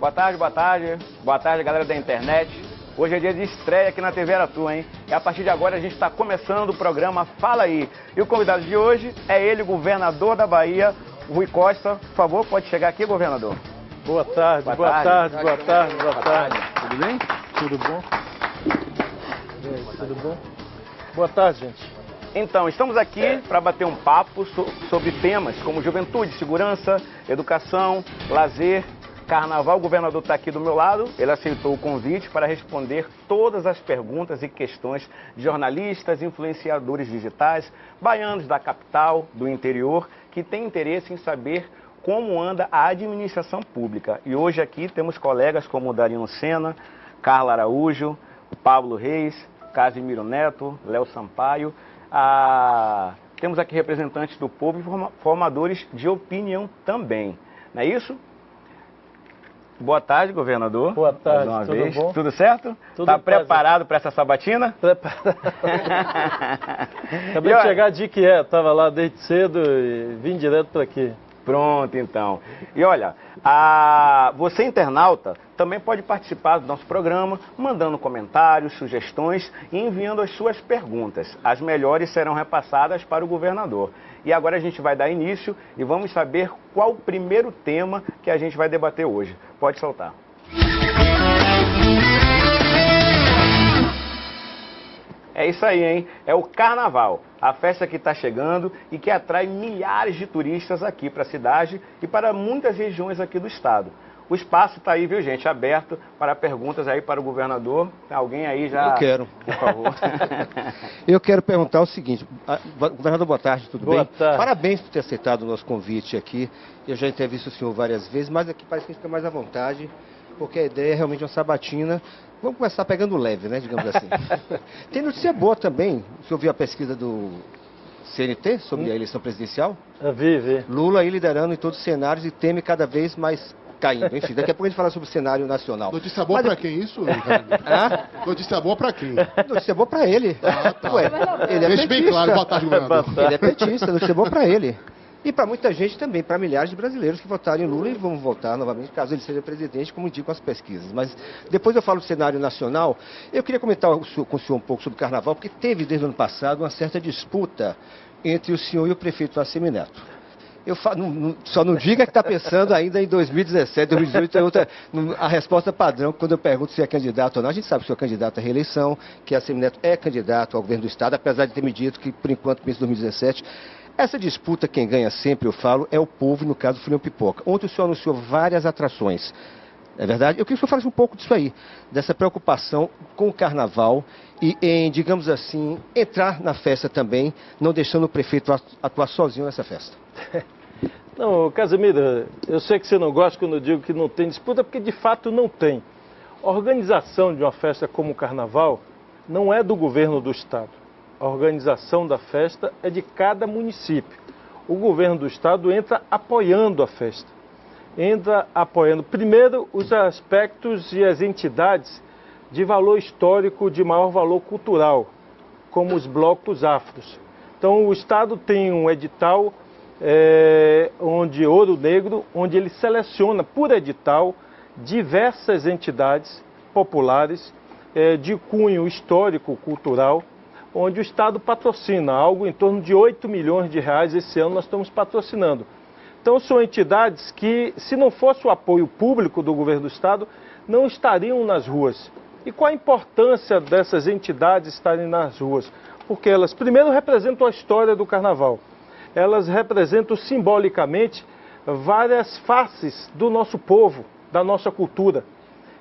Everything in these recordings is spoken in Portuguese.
Boa tarde, boa tarde. Boa tarde, galera da internet. Hoje é dia de estreia aqui na TV Aratu, hein? E a partir de agora a gente está começando o programa Fala Aí. E o convidado de hoje é ele, governador da Bahia, Rui Costa. Por favor, pode chegar aqui, governador. Boa tarde, boa tarde. Tudo bem? Tudo bom? Tudo bom? Boa tarde, gente. Então, estamos aqui para bater um papo sobre temas como juventude, segurança, educação, lazer, carnaval. O governador está aqui do meu lado, ele aceitou o convite para responder todas as perguntas e questões de jornalistas, influenciadores digitais, baianos da capital, do interior, que têm interesse em saber como anda a administração pública. E hoje aqui temos colegas como Darino Sena, Carla Araújo, Pablo Reis, Casimiro Neto, Léo Sampaio. Temos aqui representantes do povo e formadores de opinião também. Não é isso? Boa tarde, governador. Boa tarde, mais uma tudo vez. bom? Tudo certo? Está preparado para essa sabatina? Preparado. Acabei de chegar de que estava lá desde cedo e vim direto para aqui. Pronto, então. E olha, você internauta também pode participar do nosso programa, mandando comentários, sugestões e enviando as suas perguntas. As melhores serão repassadas para o governador. E agora a gente vai dar início e vamos saber qual o primeiro tema que a gente vai debater hoje. Pode soltar. É isso aí, hein? É o Carnaval, a festa que está chegando e que atrai milhares de turistas aqui para a cidade e para muitas regiões aqui do estado. O espaço está aí, viu, gente, aberto para perguntas aí para o governador. Alguém aí já... Eu quero. Por favor. Eu quero perguntar o seguinte. Governador, boa tarde, tudo bem? Boa tarde. Parabéns por ter aceitado o nosso convite aqui. Eu já entrevisto o senhor várias vezes, mas aqui parece que a gente fica mais à vontade, porque a ideia é realmente uma sabatina. Vamos começar pegando leve, né, digamos assim. Tem notícia boa também. O senhor viu a pesquisa do CNT sobre a eleição presidencial? Eu vi. Lula aí liderando em todos os cenários e Temer cada vez mais caindo. Enfim, daqui a pouco a gente fala sobre o cenário nacional. Notícia boa pra quem isso, Ricardo? Notícia boa pra quem? Notícia boa pra ele. Tá. Ué, ele é Deixa bem claro. Boa tarde, governador. Ele é petista, notícia boa pra ele. E para muita gente também, para milhares de brasileiros que votaram em Lula e vão votar novamente caso ele seja presidente, como indicam as pesquisas. Mas depois eu falo do cenário nacional. Eu queria comentar com o senhor um pouco sobre o Carnaval, porque teve desde o ano passado uma certa disputa entre o senhor e o prefeito Assemineto. Eu só não diga que está pensando ainda em 2017, 2018, é outra, a resposta padrão, quando eu pergunto se é candidato ou não. A gente sabe que o senhor é candidato à reeleição, que Assemineto é candidato ao governo do Estado, apesar de ter me dito que, por enquanto, pensa em 2017. Essa disputa, quem ganha sempre, eu falo, é o povo, no caso do Filhão Pipoca. Ontem o senhor anunciou várias atrações, é verdade? Eu queria que o senhor falasse um pouco disso aí, dessa preocupação com o Carnaval e em, digamos assim, entrar na festa também, não deixando o prefeito atuar sozinho nessa festa. Não, Casimiro, eu sei que você não gosta quando eu digo que não tem disputa, porque de fato não tem. A organização de uma festa como o Carnaval não é do governo do Estado. A organização da festa é de cada município. O governo do Estado entra apoiando a festa. Entra apoiando, primeiro, os aspectos e as entidades de valor histórico, de maior valor cultural, como os blocos afros. Então, o Estado tem um edital, onde Ouro Negro, onde ele seleciona por edital diversas entidades populares de cunho histórico, cultural, onde o Estado patrocina algo em torno de 8 milhões de reais. Esse ano nós estamos patrocinando. Então são entidades que, se não fosse o apoio público do governo do Estado, não estariam nas ruas. E qual a importância dessas entidades estarem nas ruas? Porque elas, primeiro, representam a história do Carnaval. Elas representam simbolicamente várias faces do nosso povo, da nossa cultura.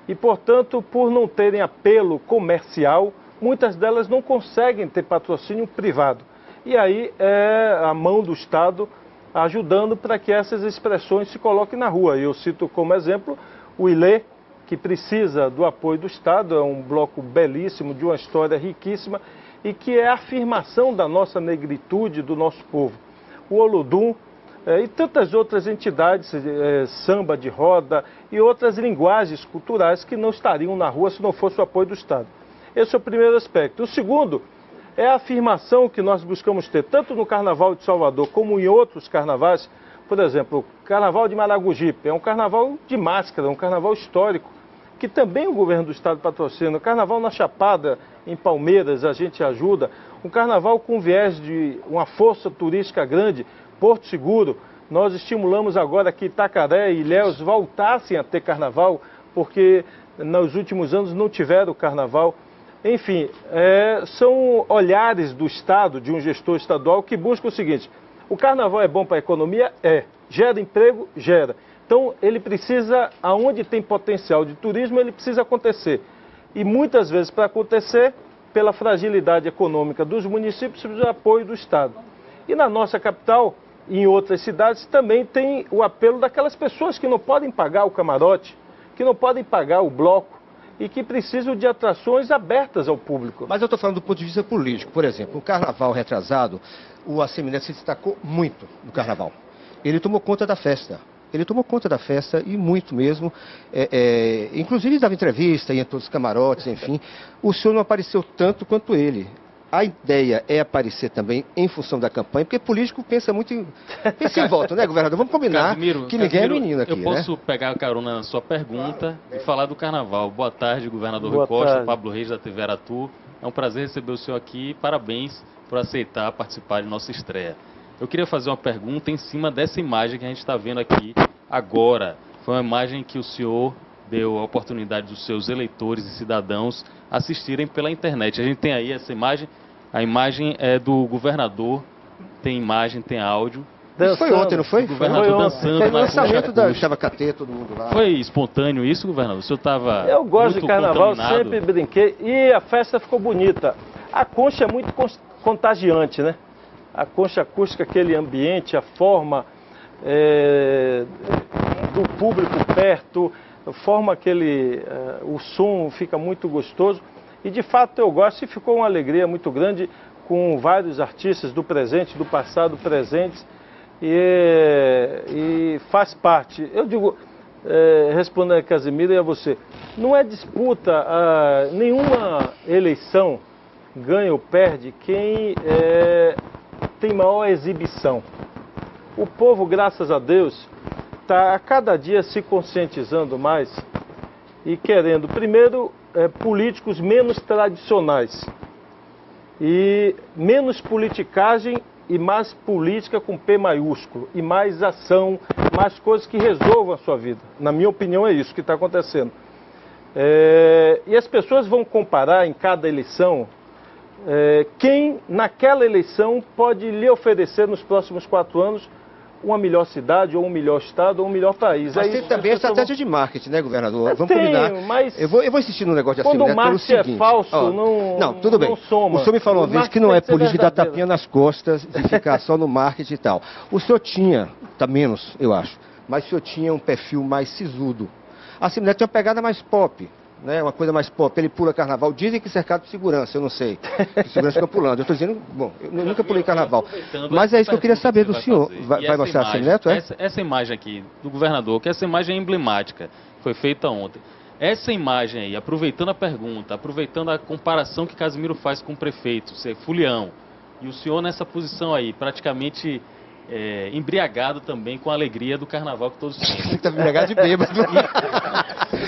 E, portanto, por não terem apelo comercial, muitas delas não conseguem ter patrocínio privado. E aí é a mão do Estado ajudando para que essas expressões se coloquem na rua. Eu cito como exemplo o Ilê, que precisa do apoio do Estado, é um bloco belíssimo, de uma história riquíssima e que é a afirmação da nossa negritude, do nosso povo. O Olodum e tantas outras entidades, samba de roda e outras linguagens culturais que não estariam na rua se não fosse o apoio do Estado. Esse é o primeiro aspecto. O segundo é a afirmação que nós buscamos ter, tanto no Carnaval de Salvador como em outros carnavais. Por exemplo, o Carnaval de Maragogipe é um carnaval de máscara, um carnaval histórico, que também o governo do estado patrocina. O Carnaval na Chapada, em Palmeiras, a gente ajuda. Um carnaval com viés de uma força turística grande, Porto Seguro. Nós estimulamos agora que Itacaré e Ilhéus voltassem a ter carnaval, porque nos últimos anos não tiveram carnaval. Enfim, são olhares do Estado, de um gestor estadual, que busca o seguinte: o carnaval é bom para a economia? É. Gera emprego? Gera. Então, ele precisa, aonde tem potencial de turismo, ele precisa acontecer. E muitas vezes, para acontecer, pela fragilidade econômica dos municípios, precisa de apoio do Estado. E na nossa capital, e em outras cidades, também tem o apelo daquelas pessoas que não podem pagar o camarote, que não podem pagar o bloco, e que precisam de atrações abertas ao público. Mas eu estou falando do ponto de vista político. Por exemplo, o carnaval retrasado, o Assemineto se destacou muito no carnaval. Ele tomou conta da festa. Ele tomou conta da festa e muito mesmo. Inclusive dava entrevista, ia em todos os camarotes, enfim. O senhor não apareceu tanto quanto ele. A ideia é aparecer também em função da campanha, porque político pensa muito em voto, né, governador? Vamos combinar Casimiro, que ninguém é menino aqui, eu posso pegar a carona na sua pergunta e falar do carnaval. Boa tarde, governador Rui Costa, Pablo Reis da TV Aratu. É um prazer receber o senhor aqui. Parabéns por aceitar participar de nossa estreia. Eu queria fazer uma pergunta em cima dessa imagem que a gente está vendo aqui agora. Foi uma imagem que o senhor deu a oportunidade dos seus eleitores e cidadãos assistirem pela internet. A gente tem aí essa imagem. A imagem é do governador, tem imagem, tem áudio. Isso foi ontem, não foi? O governador dançando Foi o na lançamento da concha. Chavacatê, todo mundo lá. Foi espontâneo isso, governador? O senhor estava Eu gosto de carnaval, contaminado? sempre brinquei, e a festa ficou bonita. A concha é muito contagiante, né? A concha acústica, aquele ambiente, a forma do público perto, a forma o som fica muito gostoso. E de fato eu gosto, e ficou uma alegria muito grande com vários artistas do presente, do passado presentes, e faz parte. Eu digo, respondendo a Casimiro e a você, não é disputa, nenhuma eleição ganha ou perde quem tem maior exibição. O povo, graças a Deus, está a cada dia se conscientizando mais e querendo, primeiro, políticos menos tradicionais e menos politicagem e mais política com P maiúsculo e mais ação, mais coisas que resolvam a sua vida. Na minha opinião é isso que está acontecendo. E as pessoas vão comparar em cada eleição quem naquela eleição pode lhe oferecer nos próximos 4 anos uma melhor cidade, ou um melhor estado, ou um melhor país. Mas tem também a estratégia de marketing, né, governador? Vamos combinar. Mas eu vou insistir no negócio de quando Assemineto o marketing pelo seguinte. é falso, não, tudo bem. não soma. O senhor me falou uma vez que não é política de dar tapinha nas costas e ficar só no marketing e tal. O senhor tinha, tá menos, eu acho, mas o senhor tinha um perfil mais sisudo. A Assemineto tinha uma pegada mais pop. Né, uma coisa mais pop, ele pula carnaval, dizem que cercado de segurança, eu não sei, que segurança fica pulando, eu estou dizendo, bom, eu nunca pulei carnaval, mas é isso que eu queria saber do senhor, vai mostrar a Assemineto, Essa imagem aqui do governador, que essa imagem é emblemática, foi feita ontem, essa imagem aí, aproveitando a pergunta, aproveitando a comparação que Casimiro faz com o prefeito, ser Fulião, e o senhor nessa posição aí, praticamente embriagado também com a alegria do carnaval que todos têm. Está embriagado de bêbado.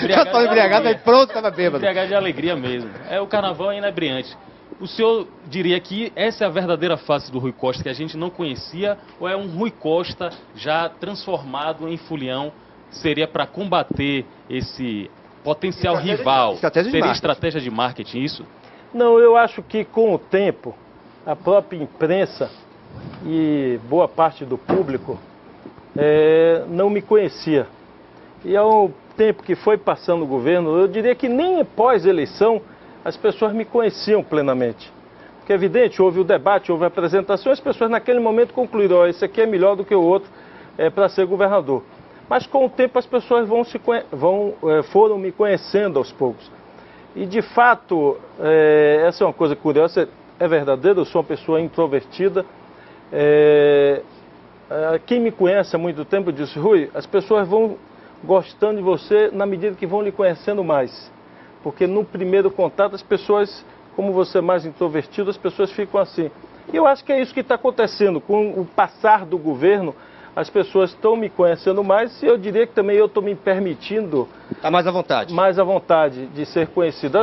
Já estava embriagado, aí pronto, estava bêbado. Embriagado de alegria mesmo. O carnaval é inebriante. O senhor diria que essa é a verdadeira face do Rui Costa, que a gente não conhecia, ou é um Rui Costa já transformado em Fulião, seria para combater esse potencial rival? Seria estratégia de marketing isso? Não, eu acho que com o tempo, a própria imprensa e boa parte do público não me conhecia. E ao tempo que foi passando o governo, eu diria que nem pós-eleição as pessoas me conheciam plenamente. Porque é evidente, houve o debate, houve a apresentação, as pessoas naquele momento concluíram, esse aqui é melhor do que o outro para ser governador. Mas com o tempo as pessoas foram me conhecendo aos poucos. E de fato, essa é uma coisa curiosa, é verdadeiro, eu sou uma pessoa introvertida. Quem me conhece há muito tempo disse, Rui, as pessoas vão gostando de você na medida que vão lhe conhecendo mais. Porque no primeiro contato as pessoas como você é mais introvertido, as pessoas ficam assim. E eu acho que é isso que está acontecendo. Com o passar do governo, as pessoas estão me conhecendo mais e eu diria que também eu estou me permitindo... Está mais à vontade. Mais à vontade de ser conhecido.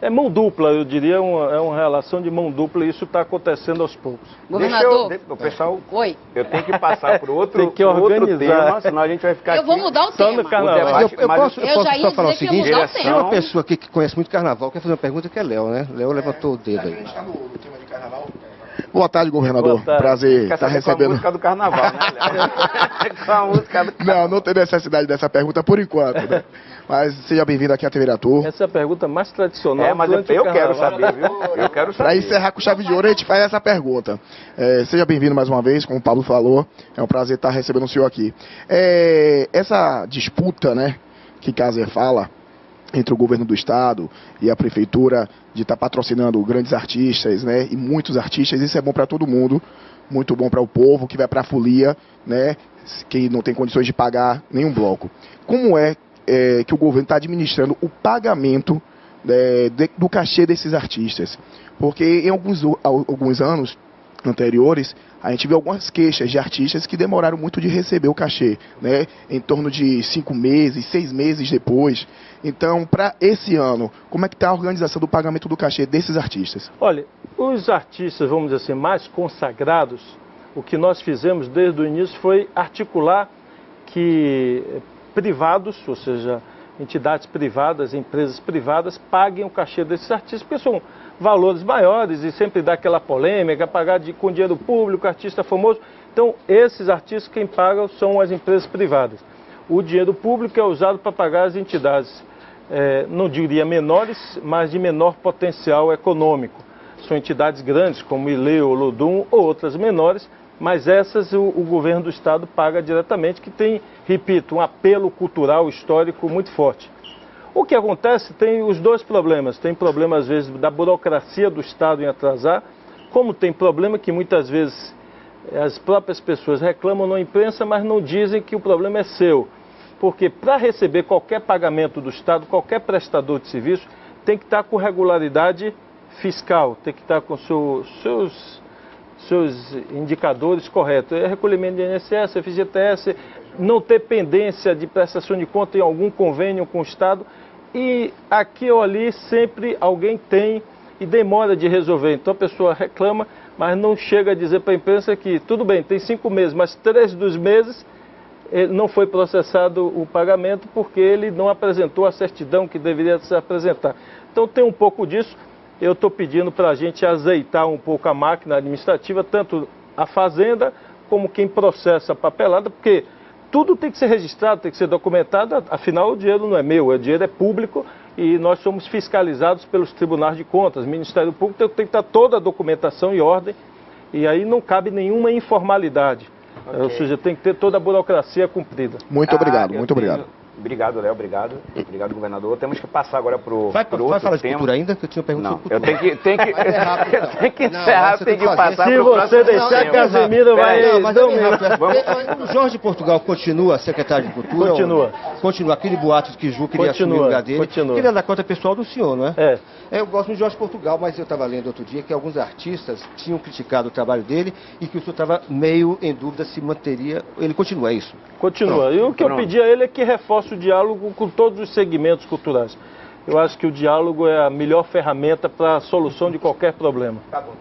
É mão dupla, eu diria, é uma relação de mão dupla e isso está acontecendo aos poucos. Governador, o pessoal, Oi. Eu tenho que passar para outro organizar. tema, senão a gente vai ficar Eu vou mudar o só tema. no carnaval. Eu posso já ia só falar o dizer que ia seguinte, mudar o tem tema. uma pessoa aqui que conhece muito carnaval, quer fazer uma pergunta, que é Léo, né? Léo levantou o dedo aí. Boa tarde, governador. Boa tarde. Prazer Quer estar saber recebendo. com a música do carnaval, né, Léo? Com a música do carnaval. Não tem necessidade dessa pergunta por enquanto, né? Mas seja bem-vindo aqui à TV Aratu. Essa é a pergunta mais tradicional. Mas eu quero saber, viu? Eu quero saber. Para encerrar com chave de ouro, a gente faz essa pergunta. Seja bem-vindo mais uma vez, como o Pablo falou. É um prazer estar recebendo o senhor aqui. Essa disputa, né, que Cáser fala, entre o governo do estado e a prefeitura de estar patrocinando grandes artistas, né, e muitos artistas, isso é bom para todo mundo, muito bom para o povo que vai para a folia, né, que não tem condições de pagar nenhum bloco. Como é que o governo está administrando o pagamento do cachê desses artistas? Porque em alguns anos anteriores, a gente viu algumas queixas de artistas que demoraram muito de receber o cachê, né? Em torno de 5 meses, 6 meses depois. Então, para esse ano, como é que está a organização do pagamento do cachê desses artistas? Olha, os artistas, vamos dizer assim, mais consagrados, o que nós fizemos desde o início foi articular que privados, ou seja, entidades privadas, empresas privadas, paguem o cachê desses artistas, porque são valores maiores e sempre dá aquela polêmica, pagar com dinheiro público, artista famoso. Então, esses artistas quem pagam são as empresas privadas. O dinheiro público é usado para pagar as entidades, não diria menores, mas de menor potencial econômico. São entidades grandes, como Ilê, Olodum, ou outras menores, mas essas o governo do estado paga diretamente, que tem, repito, um apelo cultural, histórico muito forte. O que acontece tem os dois problemas. Tem problema, às vezes, da burocracia do estado em atrasar, como tem problema que muitas vezes as próprias pessoas reclamam na imprensa, mas não dizem que o problema é seu. Porque para receber qualquer pagamento do estado, qualquer prestador de serviço, tem que estar com regularidade fiscal, tem que estar com seus indicadores corretos. É recolhimento de INSS, FGTS, não ter pendência de prestação de conta em algum convênio com o estado. E aqui ou ali sempre alguém tem e demora de resolver. Então a pessoa reclama, mas não chega a dizer para a imprensa que tudo bem, tem 5 meses, mas 3 dos meses não foi processado o pagamento porque ele não apresentou a certidão que deveria se apresentar. Então tem um pouco disso. Eu estou pedindo para a gente azeitar um pouco a máquina administrativa, tanto a Fazenda como quem processa a papelada, porque tudo tem que ser registrado, tem que ser documentado, afinal o dinheiro não é meu, o dinheiro é público e nós somos fiscalizados pelos tribunais de contas. O Ministério Público tem que estar toda a documentação em ordem e aí não cabe nenhuma informalidade. Okay. Ou seja, tem que ter toda a burocracia cumprida. Muito obrigado, muito obrigado. Obrigado, Léo, obrigado. Obrigado, governador. Temos que passar agora para o outro Vai falar de tema. cultura ainda? Que eu tinha perguntado sobre eu cultura. tenho que encerrar, tem que passar Se para o próximo você deixar, Casemiro vai... O Jorge Portugal continua secretário de Cultura? Continua. Aquele boato que Ju queria assumir o lugar dele. Continua. Queria dar conta pessoal do senhor, não é? Eu gosto do Jorge Portugal, mas eu estava lendo outro dia que alguns artistas tinham criticado o trabalho dele e que o senhor estava meio em dúvida se manteria... Ele continua, é isso? Continua. E o que eu pedi a ele é que reforce o diálogo com todos os segmentos culturais. Eu acho que o diálogo é a melhor ferramenta para a solução de qualquer problema. Tá bom.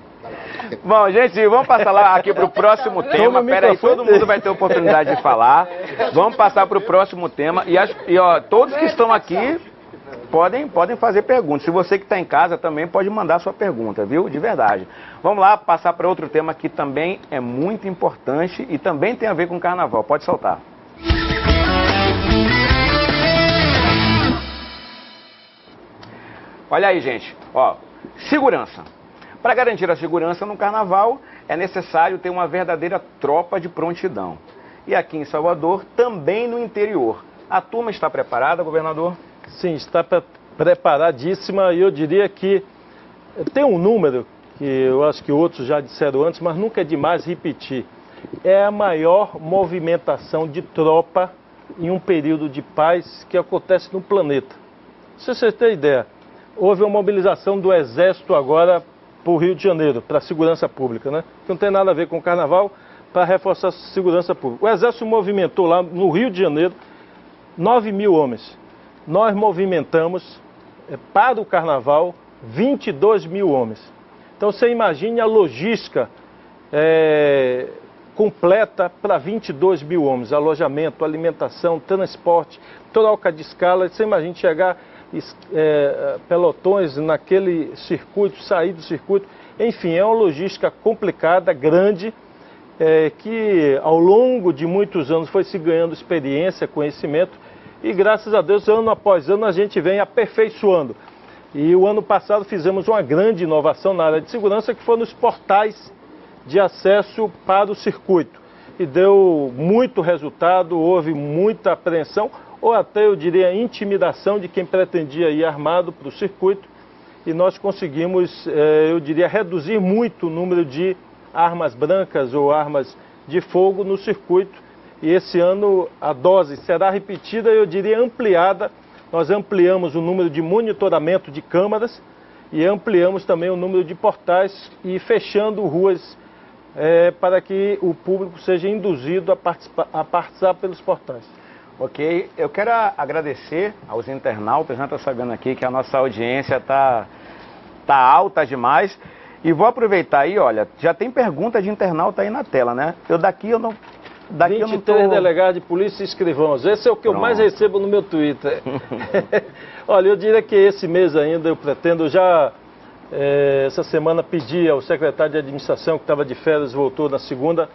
Bom, gente, vamos passar lá aqui para o próximo tema. Peraí, todo mundo vai ter oportunidade de falar. Vamos passar para o próximo tema. E ó, todos que estão aqui podem fazer perguntas. Se você que está em casa também pode mandar sua pergunta, viu? De verdade. Vamos lá passar para outro tema que também é muito importante e também tem a ver com o carnaval. Pode soltar. Olha aí, gente. Ó, segurança. Para garantir a segurança no carnaval, é necessário ter uma verdadeira tropa de prontidão. E aqui em Salvador, também no interior. A turma está preparada, governador? Sim, está preparadíssima e eu diria que tem um número que eu acho que outros já disseram antes, mas nunca é demais repetir. É a maior movimentação de tropa em um período de paz que acontece no planeta. Se você tem ideia, houve uma mobilização do Exército agora para o Rio de Janeiro, para a segurança pública, né? Que não tem nada a ver com o Carnaval, para reforçar a segurança pública. O Exército movimentou lá no Rio de Janeiro 9.000 homens. Nós movimentamos para o Carnaval 22.000 homens. Então você imagine a logística completa para 22.000 homens. Alojamento, alimentação, transporte, troca de escala. Você imagina chegar pelotões naquele circuito, sair do circuito. Enfim, é uma logística complicada, grande, que ao longo de muitos anos foi se ganhando experiência, conhecimento, e graças a Deus, ano após ano, a gente vem aperfeiçoando. E o ano passado fizemos uma grande inovação na área de segurança, que foram os portais de acesso para o circuito. E deu muito resultado, houve muita apreensão, ou até, eu diria, intimidação de quem pretendia ir armado para o circuito. E nós conseguimos, eu diria, reduzir muito o número de armas brancas ou armas de fogo no circuito. E esse ano a dose será repetida, eu diria, ampliada. Nós ampliamos o número de monitoramento de câmaras e ampliamos também o número de portais e fechando ruas para que o público seja induzido a participar pelos portais. Ok, eu quero agradecer aos internautas, né? Estou sabendo aqui que a nossa audiência tá alta demais. E vou aproveitar aí, olha, já tem pergunta de internauta aí na tela, né? Daqui eu não 23 delegados de polícia e escrivãos. Esse é o que eu mais recebo no meu Twitter. Olha, eu diria que esse mês ainda eu pretendo essa semana pedi ao secretário de administração, que estava de férias, voltou na segunda,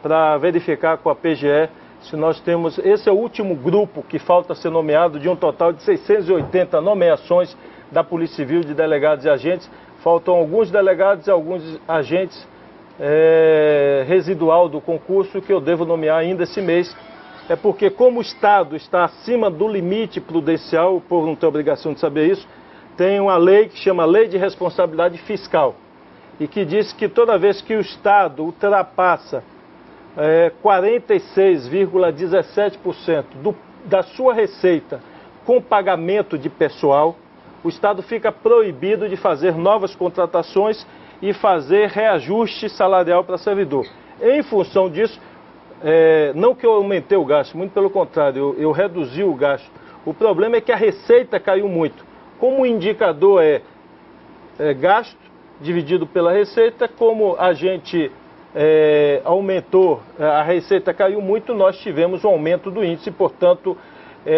para verificar com a PGE se nós temos... Esse é o último grupo que falta ser nomeado de um total de 680 nomeações da Polícia Civil de delegados e agentes. Faltam alguns delegados e alguns agentes residual do concurso que eu devo nomear ainda esse mês. É porque como o Estado está acima do limite prudencial, o povo não tem obrigação de saber isso, tem uma lei que chama Lei de Responsabilidade Fiscal e que diz que toda vez que o Estado ultrapassa 46,17% da sua receita com pagamento de pessoal, o Estado fica proibido de fazer novas contratações e fazer reajuste salarial para servidor. Em função disso, não que eu aumentei o gasto, muito pelo contrário, eu reduzi o gasto. O problema é que a receita caiu muito. Como o indicador é gasto dividido pela receita, como a gente aumentou, a receita caiu muito, nós tivemos um aumento do índice, portanto,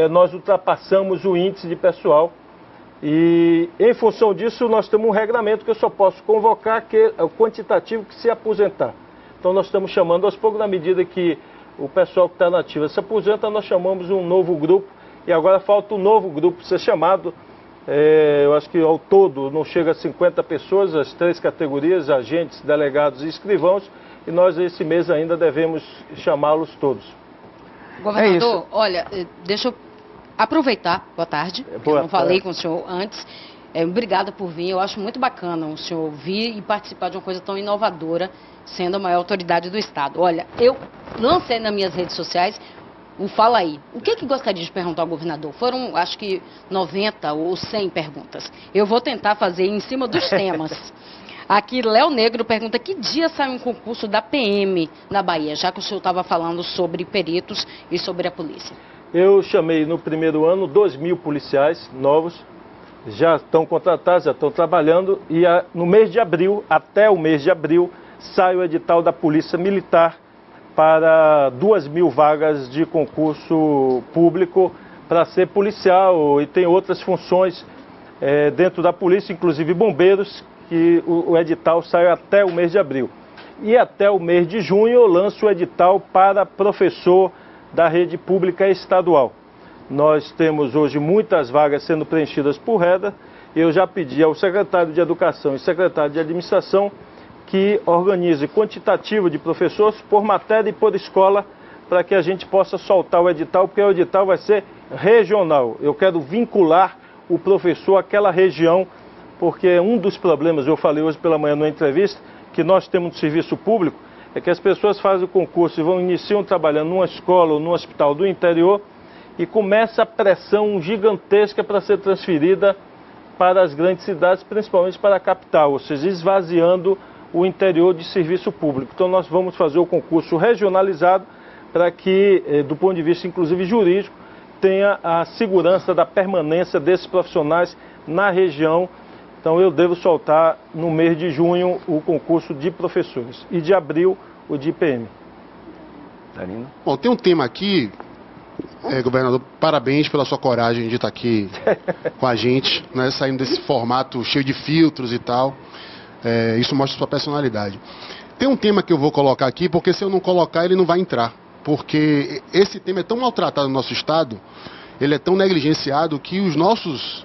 nós ultrapassamos o índice de pessoal. E, em função disso, nós temos um regramento que eu só posso convocar, que é o quantitativo que se aposentar. Então, nós estamos chamando aos poucos, na medida que o pessoal que está na ativa se aposenta, nós chamamos um novo grupo, e agora falta um novo grupo ser chamado. Eu acho que ao todo não chega a 50 pessoas, as 3 categorias, agentes, delegados e escrivãos, e nós esse mês ainda devemos chamá-los todos. Governador, olha, deixa eu aproveitar, boa tarde, eu não falei com o senhor antes, obrigada por vir, eu acho muito bacana o senhor vir e participar de uma coisa tão inovadora, sendo a maior autoridade do Estado. Olha, eu lancei nas minhas redes sociais o Fala Aí. O que gostaria de perguntar ao governador? Foram, acho que, 90 ou 100 perguntas. Eu vou tentar fazer em cima dos temas. Aqui, Léo Negro pergunta que dia sai um concurso da PM na Bahia, já que o senhor estava falando sobre peritos e sobre a polícia. Eu chamei no primeiro ano 2.000 policiais novos, já estão contratados, já estão trabalhando, e no mês de abril, até o mês de abril, sai o edital da Polícia Militar para 2.000 vagas de concurso público para ser policial, e tem outras funções dentro da polícia, inclusive bombeiros, que o edital sai até o mês de abril. E até o mês de junho eu lanço o edital para professor da rede pública estadual. Nós temos hoje muitas vagas sendo preenchidas por reda. Eu já pedi ao secretário de Educação e secretário de Administração que organize quantitativo de professores por matéria e por escola, para que a gente possa soltar o edital, porque o edital vai ser regional. Eu quero vincular o professor àquela região, porque um dos problemas, eu falei hoje pela manhã numa entrevista, que nós temos no serviço público, é que as pessoas fazem o concurso e iniciam trabalhando numa escola ou num hospital do interior, e começa a pressão gigantesca para ser transferida para as grandes cidades, principalmente para a capital, ou seja, esvaziando o interior de serviço público. Então nós vamos fazer o concurso regionalizado para que, do ponto de vista inclusive jurídico, tenha a segurança da permanência desses profissionais na região. Então eu devo soltar no mês de junho o concurso de professores e de abril o de IPM. Bom, tem um tema aqui, governador, parabéns pela sua coragem de estar aqui com a gente, né, saindo desse formato cheio de filtros e tal. Isso mostra sua personalidade. Tem um tema que eu vou colocar aqui, porque se eu não colocar ele não vai entrar. Porque esse tema é tão maltratado no nosso estado, ele é tão negligenciado que os nossos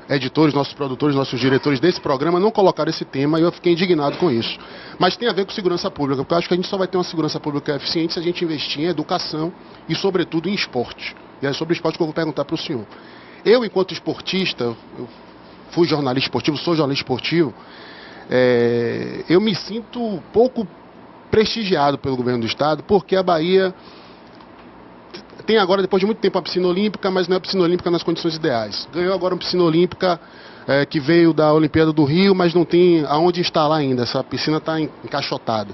editores, nossos produtores, nossos diretores desse programa não colocaram esse tema e eu fiquei indignado com isso. Mas tem a ver com segurança pública, porque eu acho que a gente só vai ter uma segurança pública eficiente se a gente investir em educação e, sobretudo, em esporte. E é sobre esporte que eu vou perguntar para o senhor. Eu, enquanto esportista, eu fui jornalista esportivo, sou jornalista esportivo, eu me sinto pouco prestigiado pelo governo do estado, porque a Bahia tem agora, depois de muito tempo, a piscina olímpica, mas não é a piscina olímpica nas condições ideais. Ganhou agora uma piscina olímpica que veio da Olimpíada do Rio, mas não tem aonde instalar ainda, essa piscina está encaixotada.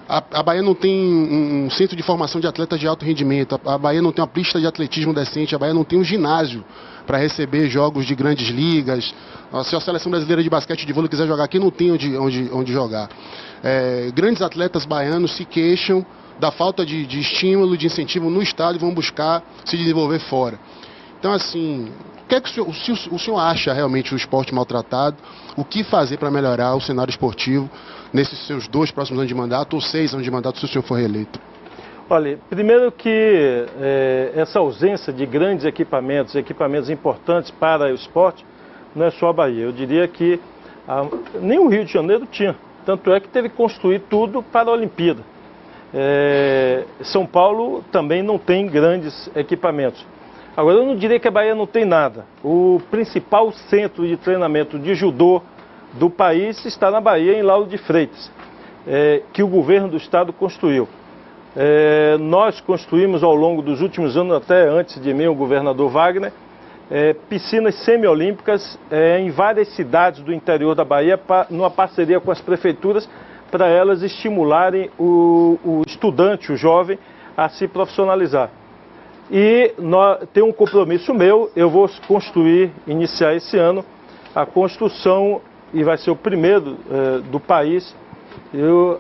A Bahia não tem um centro de formação de atletas de alto rendimento, a Bahia não tem uma pista de atletismo decente, a Bahia não tem um ginásio para receber jogos de grandes ligas. Se a seleção brasileira de basquete e de vôlei quiser jogar aqui, não tem onde jogar. Grandes atletas baianos se queixam da falta de estímulo, de incentivo no estado e vão buscar se desenvolver fora. Então, assim, o que é que o senhor acha realmente do esporte maltratado? O que fazer para melhorar o cenário esportivo nesses seus 2 próximos anos de mandato ou 6 anos de mandato, se o senhor for reeleito? Olha, primeiro que essa ausência de grandes equipamentos importantes para o esporte, não é só a Bahia. Eu diria que nem o Rio de Janeiro tinha. Tanto é que teve que construir tudo para a Olimpíada. São Paulo também não tem grandes equipamentos. Agora, eu não diria que a Bahia não tem nada. O principal centro de treinamento de judô do país está na Bahia, em Lauro de Freitas, que o governo do estado construiu. Nós construímos ao longo dos últimos anos, até antes de mim, o governador Wagner, piscinas semiolímpicas em várias cidades do interior da Bahia, numa parceria com as prefeituras, para elas estimularem o estudante, o jovem, a se profissionalizar. E tem um compromisso meu, eu vou iniciar esse ano, a construção, e vai ser o primeiro do país,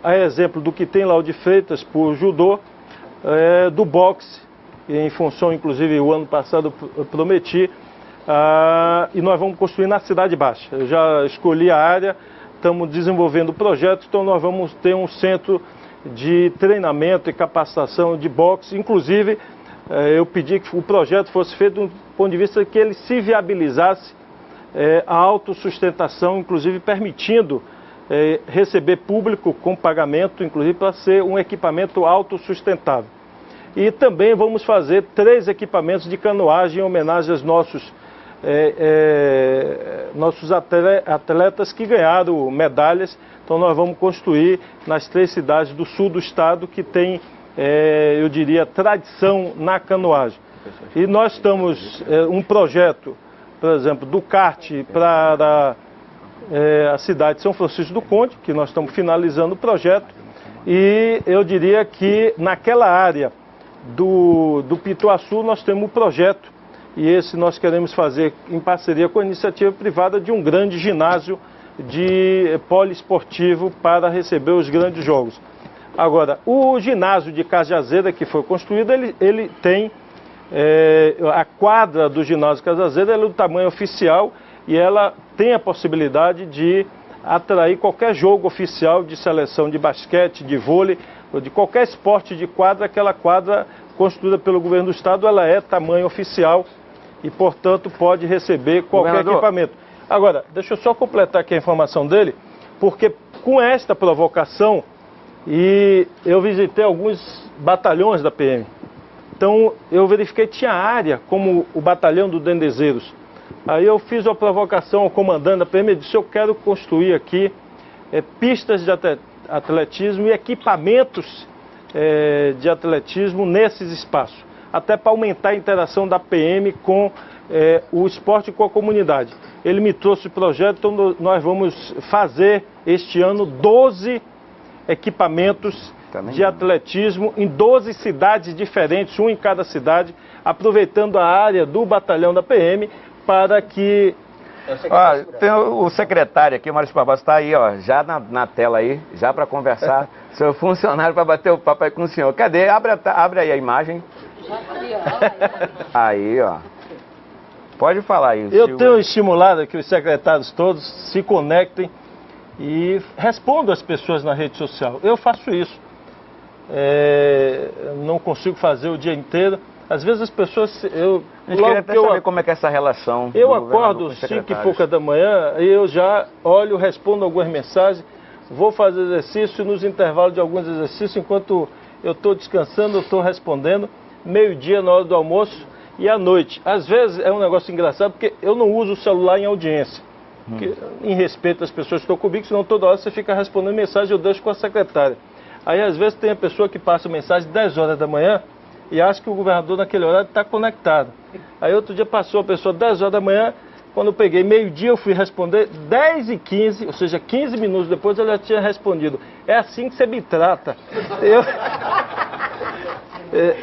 a exemplo do que tem lá o de Freitas por judô, do boxe, em função, inclusive, o ano passado eu prometi, e nós vamos construir na Cidade Baixa. Eu já escolhi a área, estamos desenvolvendo o projeto, então nós vamos ter um centro de treinamento e capacitação de boxe. Inclusive, eu pedi que o projeto fosse feito do ponto de vista que ele se viabilizasse a autossustentação, inclusive permitindo receber público com pagamento, inclusive para ser um equipamento autossustentável. E também vamos fazer 3 equipamentos de canoagem em homenagem aos nossos atletas que ganharam medalhas. Então nós vamos construir nas 3 cidades do sul do estado que tem, eu diria, tradição na canoagem. E nós estamos, um projeto, por exemplo, do kart para a cidade de São Francisco do Conde, que nós estamos finalizando o projeto, e eu diria que naquela área do Pituaçu nós temos um projeto, e esse nós queremos fazer em parceria com a iniciativa privada de um grande ginásio de poliesportivo para receber os grandes jogos. Agora, o ginásio de Cajazeiras que foi construído, ele tem a quadra do ginásio Cajazeiras, ela é do tamanho oficial e ela tem a possibilidade de atrair qualquer jogo oficial de seleção de basquete, de vôlei, ou de qualquer esporte de quadra. Aquela quadra construída pelo governo do estado, ela é tamanho oficial e, portanto, pode receber qualquer equipamento. Agora, deixa eu só completar aqui a informação dele, porque com esta provocação, e eu visitei alguns batalhões da PM, então eu verifiquei que tinha área, como o batalhão do Dendezeiros. Aí eu fiz uma provocação ao comandante da PM e disse: eu quero construir aqui pistas de atletismo e equipamentos de atletismo nesses espaços, até para aumentar a interação da PM com o esporte com a comunidade. Ele me trouxe o projeto, então nós vamos fazer este ano 12 equipamentos de atletismo em 12 cidades diferentes, um em cada cidade, aproveitando a área do batalhão da PM para que... Tem o secretário aqui, o Maurício Barbosa, está aí, ó, já na tela aí, já para conversar, seu funcionário para bater o papo aí com o senhor. Cadê? Abre aí a imagem. Aí, ó. Pode falar aí. Eu tenho estimulado que os secretários todos se conectem e respondam as pessoas na rede social. Eu faço isso. Não consigo fazer o dia inteiro. Às vezes as pessoas... Eu queria até saber como é que é essa relação. Eu acordo 5 e pouca da manhã e eu já olho, respondo algumas mensagens, vou fazer exercício, nos intervalos de alguns exercícios, enquanto eu estou descansando, eu estou respondendo, meio-dia na hora do almoço e à noite. Às vezes é um negócio engraçado, porque eu não uso o celular em audiência, porque, em respeito às pessoas que estão comigo, senão toda hora você fica respondendo mensagem, eu deixo com a secretária. Aí às vezes tem a pessoa que passa mensagem 10 horas da manhã, e acha que o governador naquele horário está conectado. Aí outro dia passou a pessoa 10 horas da manhã, quando eu peguei meio-dia eu fui responder 10h15, ou seja, 15 minutos depois ela já tinha respondido. É assim que você me trata. Eu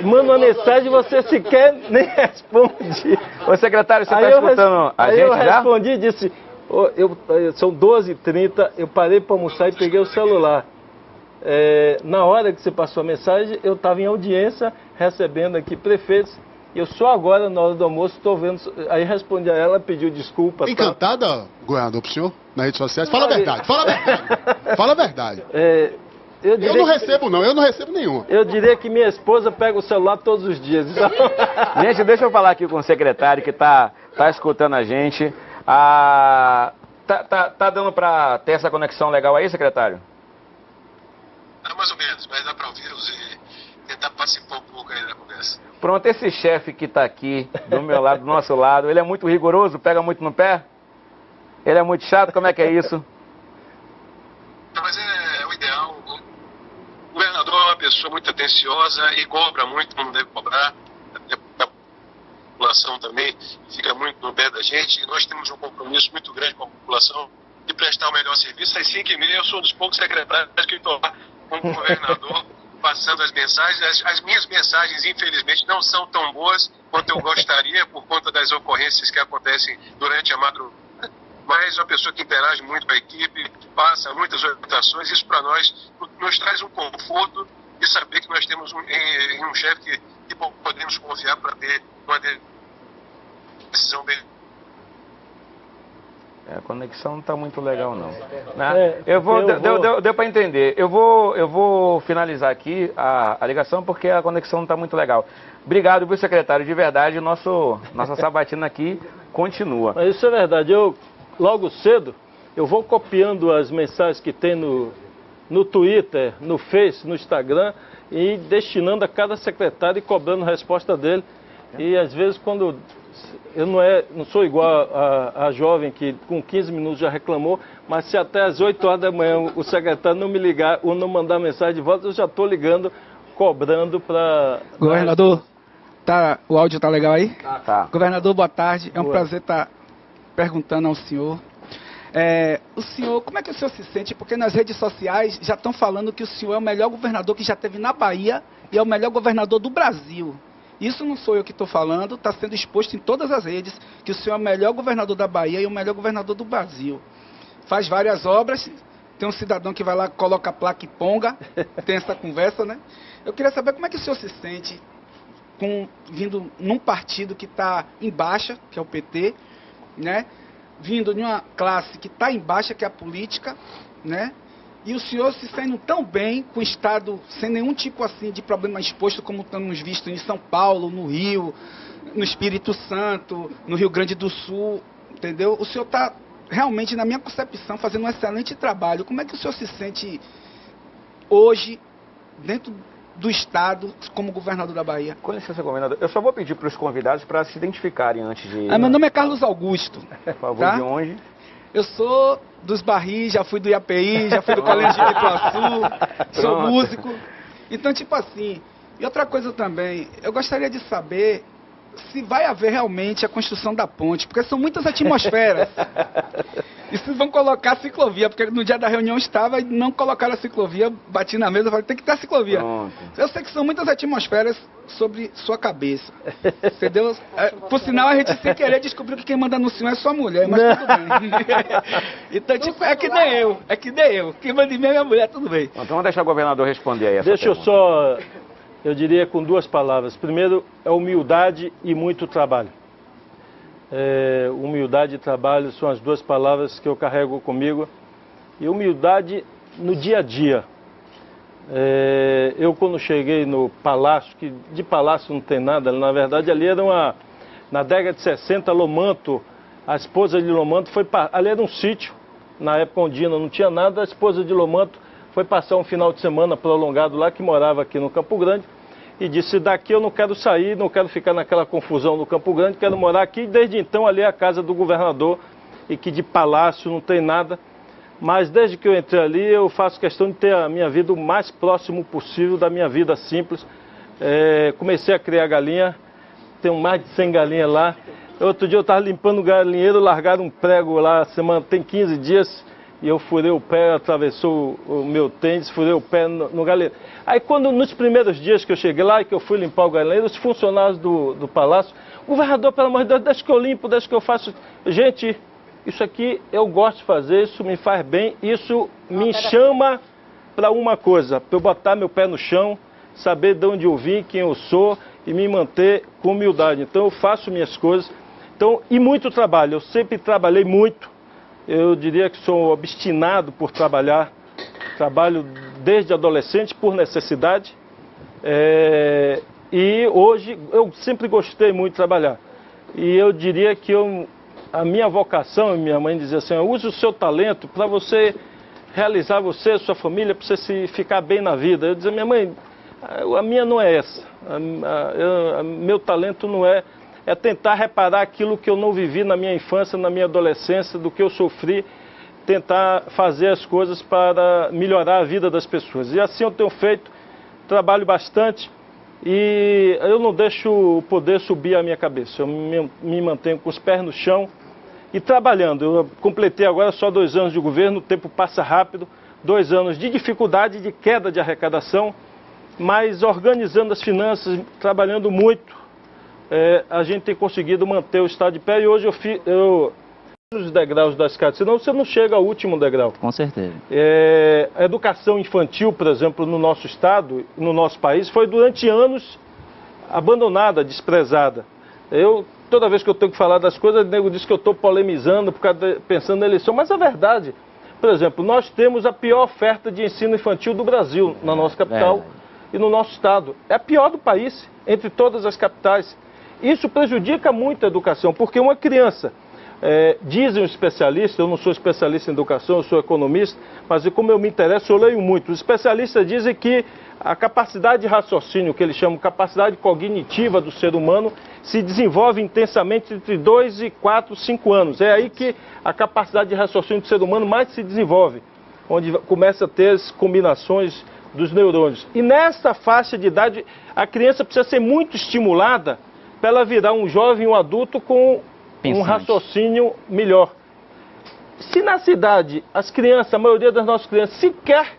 mando uma mensagem e você sequer nem responde. Ô secretário, você está escutando a gente já? Aí eu respondi e disse, são 12h30, eu parei para almoçar e peguei o celular. Na hora que você passou a mensagem, eu estava em audiência, recebendo aqui prefeitos, e eu só agora, na hora do almoço, estou vendo... Aí respondi a ela, pediu desculpa. Encantada, governador, pro senhor, nas redes sociais? Fala a verdade, fala a verdade. Fala a verdade. Eu não recebo, não. Eu não recebo nenhuma. Eu diria que minha esposa pega o celular todos os dias. Então... Gente, deixa eu falar aqui com o secretário que tá escutando a gente. Tá dando para ter essa conexão legal aí, secretário? Mais ou menos, mas dá para ouvi-los e tentar participar um pouco aí da conversa. Pronto, esse chefe que está aqui do meu lado, do nosso lado, ele é muito rigoroso, pega muito no pé? Ele é muito chato, como é que é isso? Não, mas é o ideal. O governador é uma pessoa muito atenciosa e cobra muito, não deve cobrar. A população também fica muito no pé da gente. E nós temos um compromisso muito grande com a população de prestar o melhor serviço. Às 5h30 eu sou um dos poucos secretários que estou lá com o governador passando as mensagens. As minhas mensagens, infelizmente, não são tão boas quanto eu gostaria por conta das ocorrências que acontecem durante a madrugada. Mas uma pessoa que interage muito com a equipe, passa muitas orientações, isso para nós nos traz um conforto de saber que nós temos um chefe que podemos confiar para ter uma decisão bem. A conexão não está muito legal, não. Deu para entender. Eu vou finalizar aqui a ligação porque a conexão não está muito legal. Obrigado, viu, secretário? De verdade, nossa sabatina aqui continua. Mas isso é verdade. Logo cedo, eu vou copiando as mensagens que tem no Twitter, no Face, no Instagram e destinando a cada secretário e cobrando resposta dele. E às vezes quando... Eu não sou igual a jovem que com 15 minutos já reclamou, mas se até às 8 horas da manhã o secretário não me ligar ou não mandar mensagem de volta, eu já estou ligando, cobrando para... Governador, o áudio está legal aí? Tá. Governador, boa tarde. É um prazer estar perguntando ao senhor. O senhor, como é que o senhor se sente? Porque nas redes sociais já estão falando que o senhor é o melhor governador que já teve na Bahia e é o melhor governador do Brasil. Isso não sou eu que estou falando, está sendo exposto em todas as redes, que o senhor é o melhor governador da Bahia e o melhor governador do Brasil. Faz várias obras, tem um cidadão que vai lá, coloca a placa e ponga, tem essa conversa, né? Eu queria saber como é que o senhor se sente vindo num partido que está em baixa, que é o PT, né? Vindo de uma classe que está em baixa, que é a política, né? E o senhor se saindo tão bem com o Estado, sem nenhum tipo assim de problema exposto, como estamos visto em São Paulo, no Rio, no Espírito Santo, no Rio Grande do Sul, entendeu? O senhor está realmente, na minha concepção, fazendo um excelente trabalho. Como é que o senhor se sente hoje, dentro do Estado, como governador da Bahia? Com licença, governador, eu só vou pedir para os convidados para se identificarem antes de... Meu nome é Carlos Augusto. Por favor, tá? De onde? Eu sou dos Barris, já fui do IAPI, já fui do Colégio de Ituaçu, sou músico. Então, tipo assim, e outra coisa também, eu gostaria de saber se vai haver realmente a construção da ponte, porque são muitas atmosferas. E se vão colocar a ciclovia, porque no dia da reunião estava e não colocaram a ciclovia, bati na mesa e falei, tem que ter a ciclovia. Pronto. Eu sei que são muitas atmosferas sobre sua cabeça. Entendeu? Por sinal, a gente sem querer descobriu que quem manda no senhor é sua mulher, mas tudo bem. Então, tipo, é que nem eu. Quem manda em mim é minha mulher, tudo bem. Então vamos deixar o governador responder aí essa Deixa pergunta. eu só, eu diria com 2 palavras. Primeiro, é humildade e muito trabalho. Humildade e trabalho são as 2 palavras que eu carrego comigo. E humildade no dia a dia. Eu quando cheguei no palácio, que de palácio não tem nada, na verdade ali era na década de 60, Lomanto, a esposa de Lomanto ali era um sítio, na época Ondina não tinha nada, a esposa de Lomanto foi passar um final de semana prolongado lá, que morava aqui no Campo Grande, e disse, daqui eu não quero sair, não quero ficar naquela confusão no Campo Grande, quero morar aqui, e desde então ali é a casa do governador, e que de palácio não tem nada. Mas desde que eu entrei ali, eu faço questão de ter a minha vida o mais próximo possível da minha vida simples. Comecei a criar galinha, tenho mais de 100 galinhas lá. Outro dia eu estava limpando o galinheiro, largaram um prego lá, tem 15 dias, e eu furei o pé, atravessou o meu tênis, furei o pé no galinheiro. Aí nos primeiros dias que eu cheguei lá e que eu fui limpar o galinheiro, os funcionários do palácio, governador, pelo amor de Deus, deixa que eu limpo, deixa que eu faço. Gente, isso aqui eu gosto de fazer, isso me faz bem, isso me chama para uma coisa, para eu botar meu pé no chão, saber de onde eu vim, quem eu sou e me manter com humildade. Então eu faço minhas coisas, e muito trabalho, eu sempre trabalhei muito, eu diria que sou obstinado por trabalhar, trabalho desde adolescente por necessidade, e hoje eu sempre gostei muito de trabalhar. E eu diria que a minha vocação, minha mãe dizia assim, use o seu talento para você realizar você, sua família, para você ficar bem na vida. Eu dizia, minha mãe, a minha não é essa. Meu talento não é tentar reparar aquilo que eu não vivi na minha infância, na minha adolescência, do que eu sofri, tentar fazer as coisas para melhorar a vida das pessoas. E assim eu tenho feito, trabalho bastante e eu não deixo o poder subir a minha cabeça. Eu me mantenho com os pés no chão e trabalhando. Eu completei agora só 2 anos de governo, o tempo passa rápido, 2 anos de dificuldade, de queda de arrecadação, mas organizando as finanças, trabalhando muito, a gente tem conseguido manter o estado de pé e hoje eu os degraus da escada, senão você não chega ao último degrau. Com certeza. A educação infantil, por exemplo, no nosso estado, no nosso país, foi durante anos abandonada, desprezada. Toda vez que eu tenho que falar das coisas, o nego diz que eu estou polemizando, pensando na eleição, mas é verdade. Por exemplo, nós temos a pior oferta de ensino infantil do Brasil, na nossa capital e no nosso estado. É a pior do país, entre todas as capitais. Isso prejudica muito a educação, porque uma criança, dizem os especialistas, eu não sou especialista em educação, eu sou economista, mas como eu me interesso, eu leio muito. Os especialistas dizem que a capacidade de raciocínio, que eles chamam capacidade cognitiva do ser humano, se desenvolve intensamente entre 2 e 4, 5 anos. É aí que a capacidade de raciocínio do ser humano mais se desenvolve, onde começa a ter as combinações dos neurônios. E nessa faixa de idade, a criança precisa ser muito estimulada para ela virar um jovem, um adulto com um raciocínio melhor. Se na cidade as crianças, a maioria das nossas crianças, sequer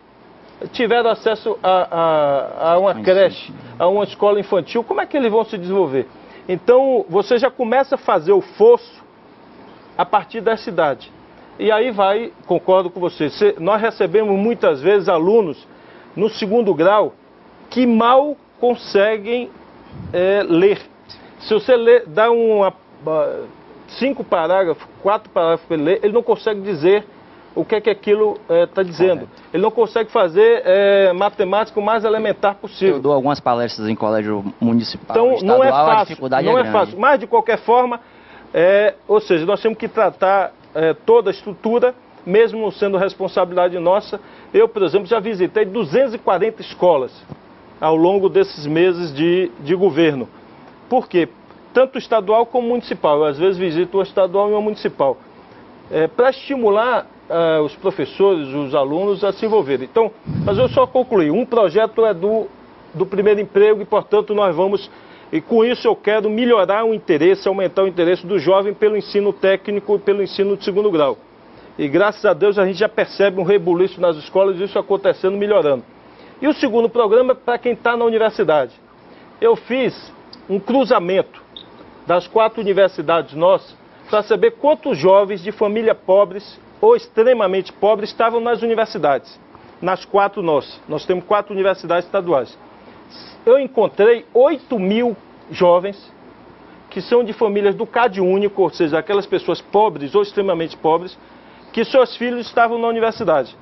tiveram acesso a uma creche, a uma escola infantil, como é que eles vão se desenvolver? Então, você já começa a fazer o fosso a partir da cidade. E aí concordo com você, nós recebemos muitas vezes alunos no 2º grau que mal conseguem ler. Se você dá 5 parágrafos, 4 parágrafos para ele ler, ele não consegue dizer o que é que aquilo está dizendo. Ele não consegue fazer matemática o mais elementar possível. Eu dou algumas palestras em colégio municipal, então, estadual, não é fácil, a dificuldade não é é grande. fácil. Mas, de qualquer forma, ou seja, nós temos que tratar toda a estrutura, mesmo sendo responsabilidade nossa. Eu, por exemplo, já visitei 240 escolas ao longo desses meses de governo. Por quê? Tanto estadual como municipal. Eu, às vezes, visito uma estadual e uma municipal. Para estimular os professores, os alunos a se envolverem. Então, mas eu só concluí. Um projeto é do primeiro emprego e, portanto, nós vamos E com isso eu quero melhorar o interesse, aumentar o interesse do jovem pelo ensino técnico e pelo ensino de segundo grau. E graças a Deus a gente já percebe um rebuliço nas escolas, isso acontecendo, melhorando. E o segundo programa é para quem está na universidade. Eu fiz um cruzamento das 4 universidades nossas para saber quantos jovens de família pobres ou extremamente pobres estavam nas universidades. Nas 4 nossas. Nós temos 4 universidades estaduais. Eu encontrei 8.000 jovens que são de famílias do CAD único, ou seja, aquelas pessoas pobres ou extremamente pobres, que seus filhos estavam na universidade.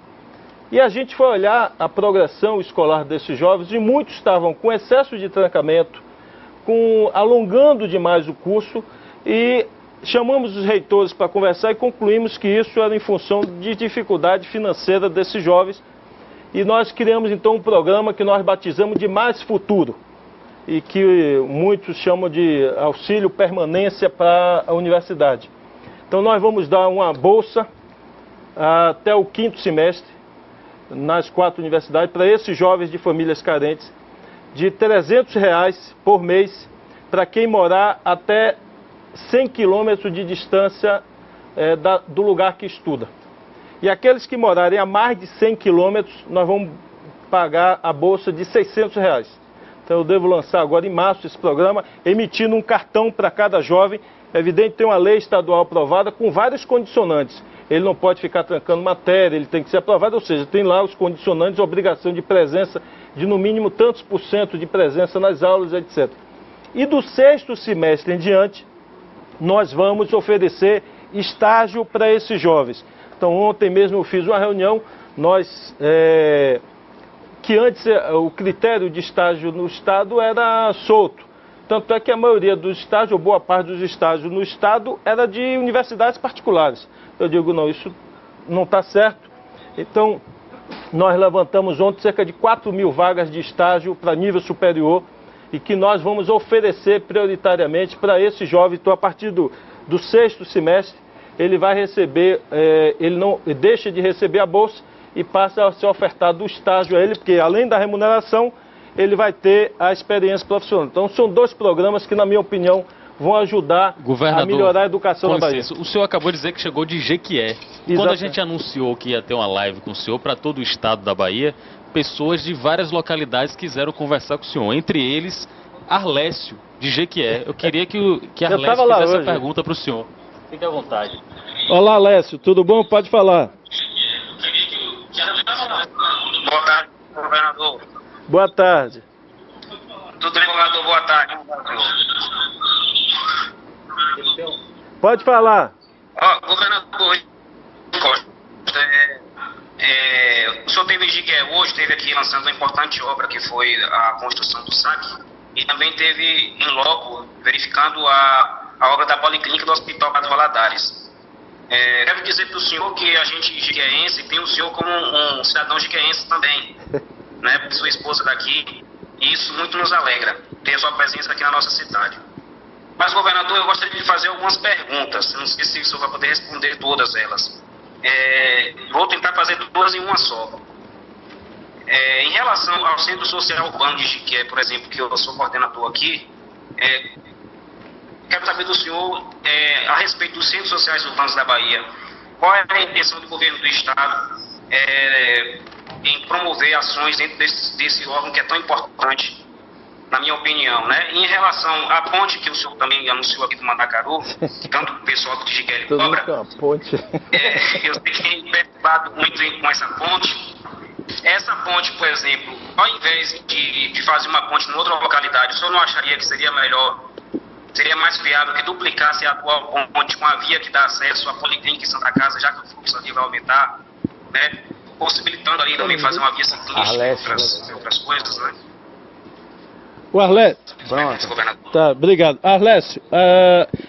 E a gente foi olhar a progressão escolar desses jovens e muitos estavam com excesso de trancamento, alongando demais o curso, e chamamos os reitores para conversar e concluímos que isso era em função de dificuldade financeira desses jovens. E nós criamos então um programa que nós batizamos de Mais Futuro, e que muitos chamam de auxílio permanência para a universidade. Então nós vamos dar uma bolsa até o 5º semestre, nas 4 universidades, para esses jovens de famílias carentes, de R$300 por mês, para quem morar até 100 quilômetros de distância do lugar que estuda. E aqueles que morarem a mais de 100 quilômetros, nós vamos pagar a bolsa de R$600. Então eu devo lançar agora em março esse programa, emitindo um cartão para cada jovem. É evidente que tem uma lei estadual aprovada com vários condicionantes. Ele não pode ficar trancando matéria, ele tem que ser aprovado, ou seja, tem lá os condicionantes, obrigação de presença de no mínimo tantos % de presença nas aulas, etc. E do 6º semestre em diante, nós vamos oferecer estágio para esses jovens. Então ontem mesmo eu fiz uma reunião, que antes o critério de estágio no Estado era solto. Tanto é que a maioria dos estágios, ou boa parte dos estágios no Estado, era de universidades particulares. Eu digo, não, isso não está certo. Então, nós levantamos ontem cerca de 4.000 vagas de estágio para nível superior e que nós vamos oferecer prioritariamente para esse jovem. Então, a partir do 6º semestre, ele vai receber, ele não deixa de receber a bolsa e passa a ser ofertado o estágio a ele, porque além da remuneração, ele vai ter a experiência profissional. Então, são 2 programas que, na minha opinião, vão ajudar a melhorar a educação na Bahia. O senhor acabou de dizer que chegou de Jequié. Exatamente. Quando a gente anunciou que ia ter uma live com o senhor para todo o estado da Bahia, pessoas de várias localidades quiseram conversar com o senhor, entre eles Arlécio, de Jequié. Eu queria que Arlécio fizesse essa pergunta para o senhor. Fique à vontade. Olá, Arlécio, tudo bom? Pode falar. Boa tarde, governador. Boa tarde. Tudo bem, governador? Boa tarde. Pode falar. Governador, o senhor teve em Jequié hoje, esteve aqui lançando uma importante obra que foi a construção do SAC e também teve em loco verificando a obra da Policlínica do Hospital Padre Valadares. Quero dizer para o senhor que a gente jequiéense tem o senhor como um cidadão jequiéense também, né? Sua esposa daqui, e isso muito nos alegra, ter a sua presença aqui na nossa cidade. Mas, governador, eu gostaria de fazer algumas perguntas, não sei se o senhor vai poder responder todas elas. Vou tentar fazer 2 em uma só. Em relação ao Centro Social Urbano de Jequié, por exemplo, que eu sou coordenador aqui, quero saber do senhor a respeito dos centros sociais urbanos da Bahia. Qual é a intenção do governo do Estado em promover ações dentro desse órgão que é tão importante, na minha opinião, né? E em relação à ponte que o senhor também anunciou aqui do Mandacaru, tanto o pessoal de Jequié cobra, eu sei que tem preocupado muito com essa ponte. Essa ponte, por exemplo, ao invés de fazer uma ponte em outra localidade, o senhor não acharia que seria melhor, seria mais viável que duplicasse a atual ponte com a via que dá acesso à Policlínica em Santa Casa, já que o fluxo ali vai aumentar, né? Possibilitando ali também fazer uma via ciclística e outras coisas, né? O Arlécio. Tá, obrigado. Arlécio,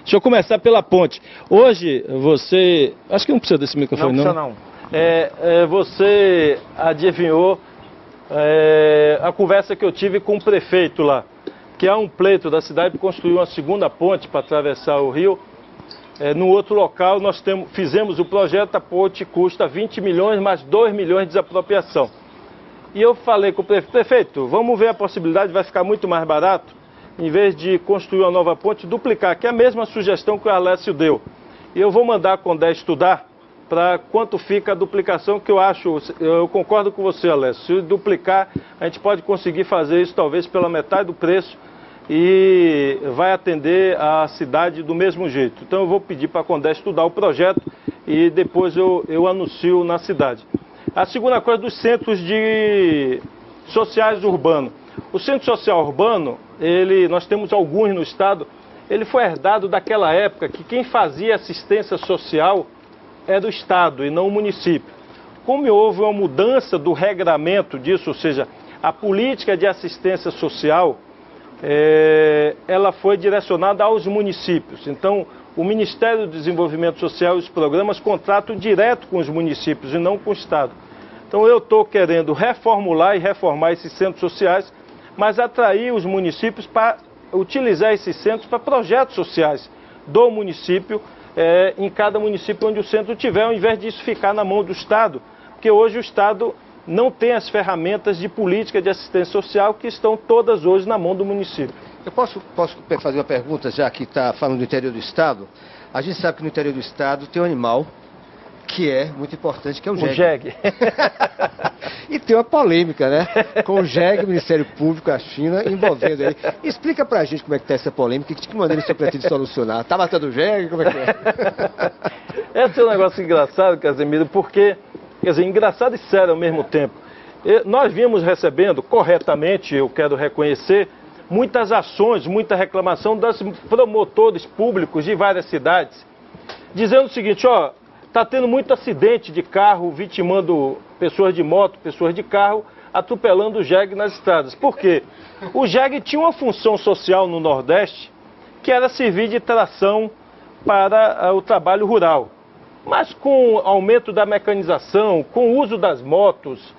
deixa eu começar pela ponte. Hoje você... Acho que não precisa desse microfone, não. Não precisa, não. Você adivinhou a conversa que eu tive com o prefeito lá, que há um pleito da cidade para construir uma segunda ponte para atravessar o rio. No outro local, nós fizemos o projeto, a ponte custa 20 milhões, mais 2 milhões de desapropriação. E eu falei com o prefeito, vamos ver a possibilidade, vai ficar muito mais barato. em vez de construir uma nova ponte, duplicar, que é a mesma sugestão que o Alessio deu. E eu vou mandar a Condé estudar para quanto fica a duplicação, que eu concordo com você, Alessio. Se duplicar, a gente pode conseguir fazer isso talvez pela metade do preço e vai atender a cidade do mesmo jeito. Então eu vou pedir para a Condé estudar o projeto e depois eu anuncio na cidade. A segunda coisa dos centros sociais urbanos. O centro social urbano, nós temos alguns no estado, ele foi herdado daquela época que quem fazia assistência social era o estado e não o município. Como houve uma mudança do regramento disso, ou seja, a política de assistência social, ela foi direcionada aos municípios. Então, o Ministério do Desenvolvimento Social e os programas contratam direto com os municípios e não com o estado. Então, eu estou querendo reformular e reformar esses centros sociais, mas atrair os municípios para utilizar esses centros para projetos sociais do município, em cada município onde o centro tiver, ao invés disso ficar na mão do Estado, porque hoje o Estado não tem as ferramentas de política de assistência social que estão todas hoje na mão do município. Eu posso fazer uma pergunta, já que está falando do interior do Estado? A gente sabe que no interior do Estado tem um animal que é muito importante, que é o jegue. O jegue. E tem uma polêmica, né? Com o jegue, o Ministério Público, a China, envolvendo aí. Explica pra gente como é que tá essa polêmica, de que maneira você pretende solucionar. Tá matando o jegue? Como é que é? Esse é um negócio engraçado, Casemiro, porque, quer dizer, engraçado e sério ao mesmo tempo. Nós vimos recebendo, corretamente, eu quero reconhecer, muitas ações, muita reclamação dos promotores públicos de várias cidades, dizendo o seguinte, ó, está tendo muito acidente de carro, vitimando pessoas de moto, pessoas de carro, atropelando o jegue nas estradas. Por quê? O jegue tinha uma função social no Nordeste, que era servir de tração para o trabalho rural. Mas com o aumento da mecanização, com o uso das motos,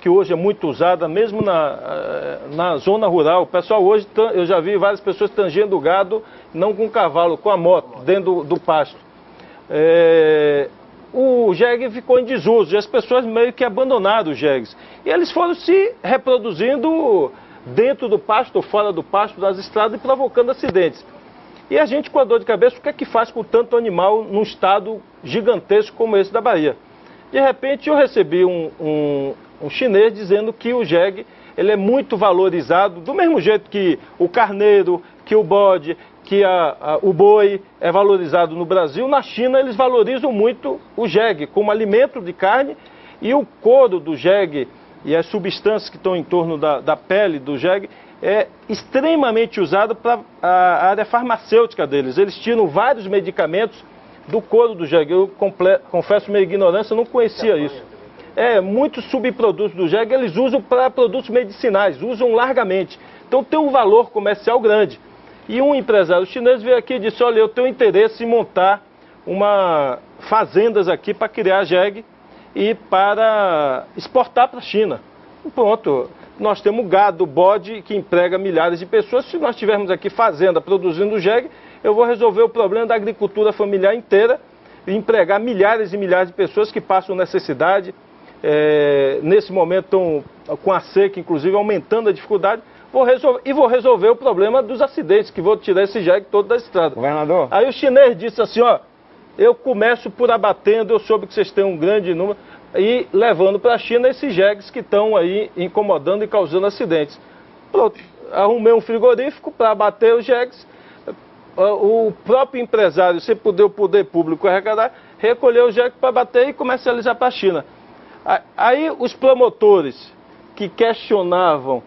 que hoje é muito usada, mesmo na zona rural, o pessoal hoje, eu já vi várias pessoas tangendo o gado, não com cavalo, com a moto, dentro do pasto. O jegue ficou em desuso e as pessoas meio que abandonaram os jegues. E eles foram se reproduzindo dentro do pasto ou fora do pasto das estradas e provocando acidentes. E a gente, com a dor de cabeça, o que é que faz com tanto animal num estado gigantesco como esse da Bahia? De repente eu recebi um chinês dizendo que o jegue ele é muito valorizado, do mesmo jeito que o carneiro, que o bode, que o boi é valorizado no Brasil. Na China eles valorizam muito o jegue como alimento de carne, e o couro do jegue e as substâncias que estão em torno da pele do jegue é extremamente usado para a área farmacêutica deles. Eles tiram vários medicamentos do couro do jegue. Eu confesso minha ignorância, eu não conhecia isso. Muitos subprodutos do jegue eles usam para produtos medicinais, usam largamente. Então tem um valor comercial grande. E um empresário chinês veio aqui e disse, olha, eu tenho interesse em montar fazendas aqui para criar jegue e para exportar para a China. Pronto, nós temos gado, bode, que emprega milhares de pessoas. Se nós tivermos aqui fazenda produzindo jegue, eu vou resolver o problema da agricultura familiar inteira e empregar milhares e milhares de pessoas que passam necessidade. Nesse momento estão com a seca, inclusive, aumentando a dificuldade. Vou resolver o problema dos acidentes, que vou tirar esse jegue todo da estrada. Governador. Aí o chinês disse assim, ó, eu começo por abatendo, eu soube que vocês têm um grande número, e levando para a China esses jegues que estão aí incomodando e causando acidentes. Pronto, arrumei um frigorífico para abater os jegues, o próprio empresário, sem poder o poder público arrecadar, recolheu o jegue para abater e comercializar para a China. Aí os promotores que questionavam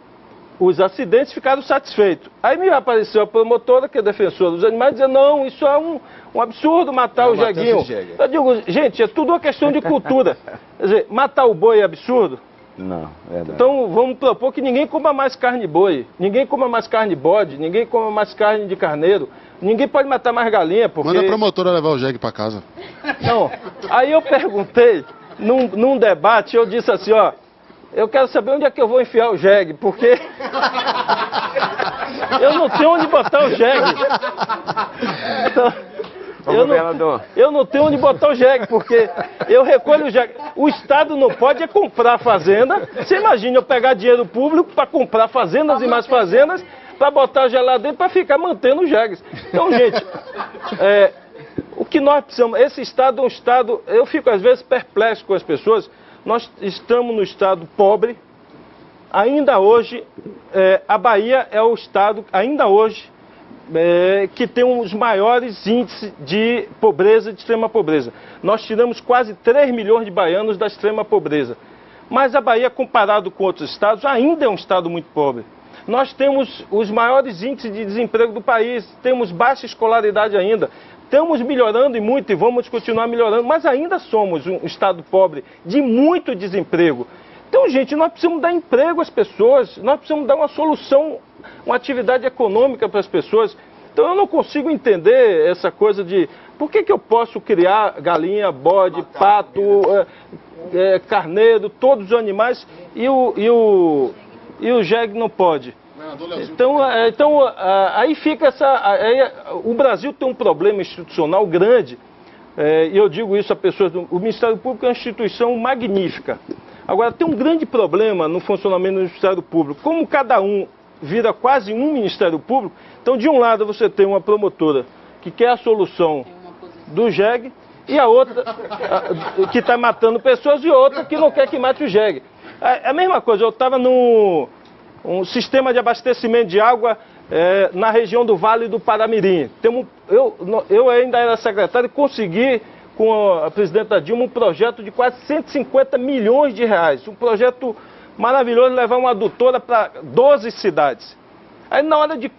os acidentes ficaram satisfeitos. Aí me apareceu a promotora, que é defensora dos animais, dizendo, não, isso é um absurdo matar o jeguinho. Eu digo, gente, é tudo uma questão de cultura. Quer dizer, matar o boi é absurdo? Não, é verdade. Então vamos propor que ninguém coma mais carne de boi, ninguém coma mais carne de bode, ninguém coma mais carne de carneiro, ninguém pode matar mais galinha, porque... Manda a promotora levar o jegue para casa. Não, aí eu perguntei, num debate, eu disse assim, ó, eu quero saber onde é que eu vou enfiar o jegue, porque eu não tenho onde botar o jegue. Então, eu não tenho onde botar o jegue, porque eu recolho o jegue. O Estado não pode comprar fazenda. Você imagina eu pegar dinheiro público para comprar fazendas e mais fazendas para botar geladeira para ficar mantendo os jegues. Então, gente, o que nós precisamos, esse estado é um estado, eu fico às vezes perplexo com as pessoas, nós estamos no estado pobre, ainda hoje, a Bahia é o estado, ainda hoje, que tem os maiores índices de pobreza, de extrema pobreza. Nós tiramos quase 3 milhões de baianos da extrema pobreza. Mas a Bahia, comparado com outros estados, ainda é um estado muito pobre. Nós temos os maiores índices de desemprego do país, temos baixa escolaridade ainda. Estamos melhorando e muito e vamos continuar melhorando, mas ainda somos um estado pobre, de muito desemprego. Então, gente, nós precisamos dar emprego às pessoas, nós precisamos dar uma solução, uma atividade econômica para as pessoas. Então, eu não consigo entender essa coisa de por que eu posso criar galinha, bode, pato, carneiro, todos os animais e o jegue não pode. Então, aí fica o Brasil tem um problema institucional grande, e eu digo isso a pessoas, o Ministério Público é uma instituição magnífica. Agora, tem um grande problema no funcionamento do Ministério Público. Como cada um vira quase um Ministério Público, então de um lado você tem uma promotora que quer a solução do jegue, e a outra que está matando pessoas, e outra que não quer que mate o jegue. A mesma coisa, eu estava num sistema de abastecimento de água na região do Vale do Paramirim. Eu ainda era secretário e consegui, com a presidenta Dilma, um projeto de quase 150 milhões de reais. Um projeto maravilhoso, levar uma adutora para 12 cidades. Aí na hora de...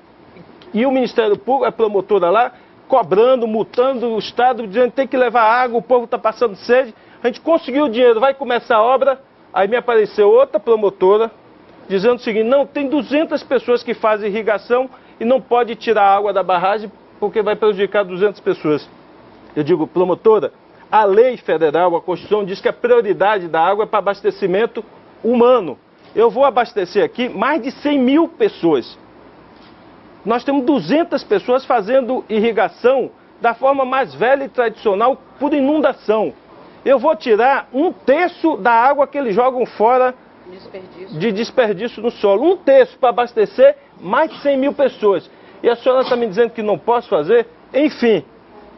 E o Ministério Público, a promotora lá, cobrando, multando o Estado, dizendo que tem que levar água, o povo está passando sede. A gente conseguiu o dinheiro, vai começar a obra, aí me apareceu outra promotora, dizendo o seguinte, não, tem 200 pessoas que fazem irrigação e não pode tirar a água da barragem porque vai prejudicar 200 pessoas. Eu digo, promotora, a lei federal, a Constituição diz que a prioridade da água é para abastecimento humano. Eu vou abastecer aqui mais de 100 mil pessoas. Nós temos 200 pessoas fazendo irrigação da forma mais velha e tradicional por inundação. Eu vou tirar 1/3 da água que eles jogam fora de desperdício no solo. 1/3 para abastecer mais de 100 mil pessoas. E a senhora está me dizendo que não posso fazer? Enfim,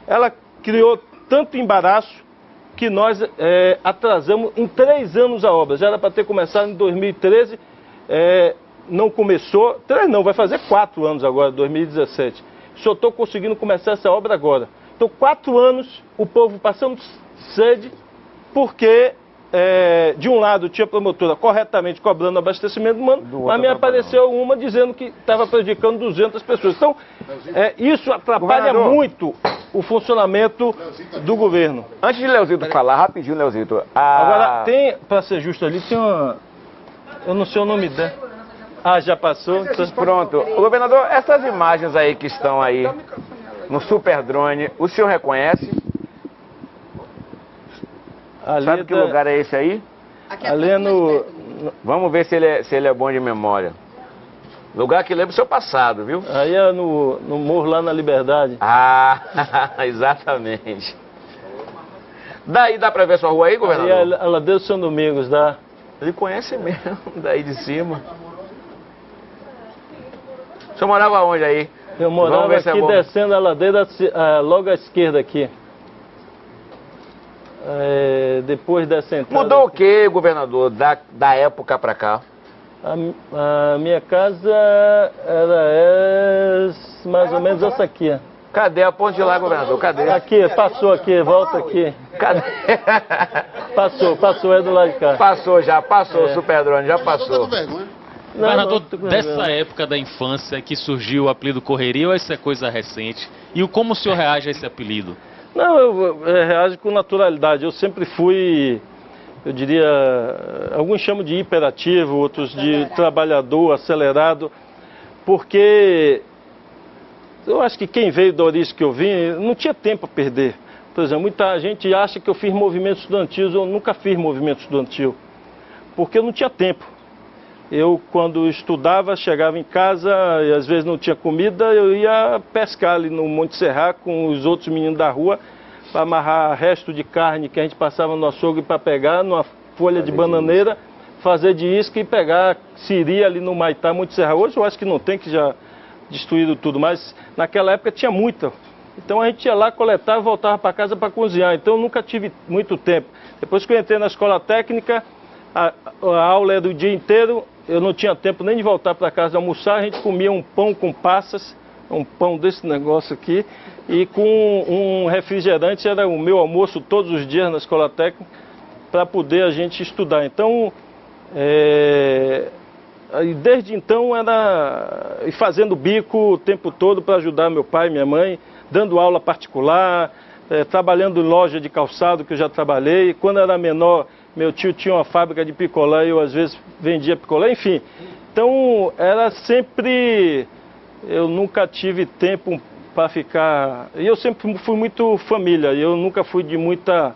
ela criou tanto embaraço que nós atrasamos em 3 anos a obra. Já era para ter começado em 2013, não começou. 3 não, vai fazer 4 anos agora, 2017. Só estou conseguindo começar essa obra agora. Então, 4 anos, o povo passando sede, porque de um lado tinha a promotora corretamente cobrando abastecimento humano, mas me apareceu uma dizendo que estava prejudicando 200 pessoas. Então, isso atrapalha muito o funcionamento do governo. Antes de Leozito falar, rapidinho, Leozito. Agora, tem, para ser justo ali, tem uma... Eu não sei o nome dela. Ah, já passou? Então... Pronto. O governador, essas imagens aí que estão aí no Super Drone, o senhor reconhece? Ali sabe que lugar é esse aí? Ali é no... Vamos ver se ele é bom de memória. Lugar que lembra o seu passado, viu? Aí é no morro lá na Liberdade. Ah, exatamente. Daí dá pra ver sua rua aí, governador? Aí a ladeira do São Domingos, dá. Ele conhece mesmo, daí de cima. O senhor morava onde aí? Eu morava aqui descendo a ladeira, logo à esquerda aqui. Depois dessa entrada... Mudou o que, governador, da época pra cá? A minha casa era mais ou menos essa aqui. Cadê a ponte de lá, governador? Cadê? Aqui, passou aqui, volta aqui. Cadê? Passou, é do lado de cá. Passou já, passou, Super Drone, já passou. Governador, dessa época da infância que surgiu o apelido Correria, ou essa é coisa recente? E como o senhor reage a esse apelido? Não, eu reajo com naturalidade. Eu sempre fui, eu diria, alguns chamam de hiperativo, outros de trabalhador, acelerado, porque eu acho que quem veio da origem que eu vim não tinha tempo a perder. Por exemplo, muita gente acha que eu fiz movimento estudantil, eu nunca fiz movimento estudantil, porque eu não tinha tempo. Eu, quando estudava, chegava em casa e às vezes não tinha comida, eu ia pescar ali no Monte Serra com os outros meninos da rua para amarrar resto de carne que a gente passava no açougue para pegar numa folha de bananeira, fazer de isca e pegar siri ali no Maitá, Monte Serra. Hoje eu acho que não tem, que já destruído tudo, mas naquela época tinha muita. Então a gente ia lá, coletava e voltava para casa para cozinhar. Então eu nunca tive muito tempo. Depois que eu entrei na escola técnica, a aula era do dia inteiro, eu não tinha tempo nem de voltar para casa almoçar, a gente comia um pão com passas, um pão desse negócio aqui, e com um refrigerante, era o meu almoço todos os dias na escola técnica, para poder a gente estudar. Então, desde então era fazendo bico o tempo todo para ajudar meu pai e minha mãe, dando aula particular, trabalhando em loja de calçado, que eu já trabalhei. Quando eu era menor, meu tio tinha uma fábrica de picolé e eu às vezes vendia picolé, enfim. Então era sempre, eu nunca tive tempo para ficar, e eu sempre fui muito família, eu nunca fui de muita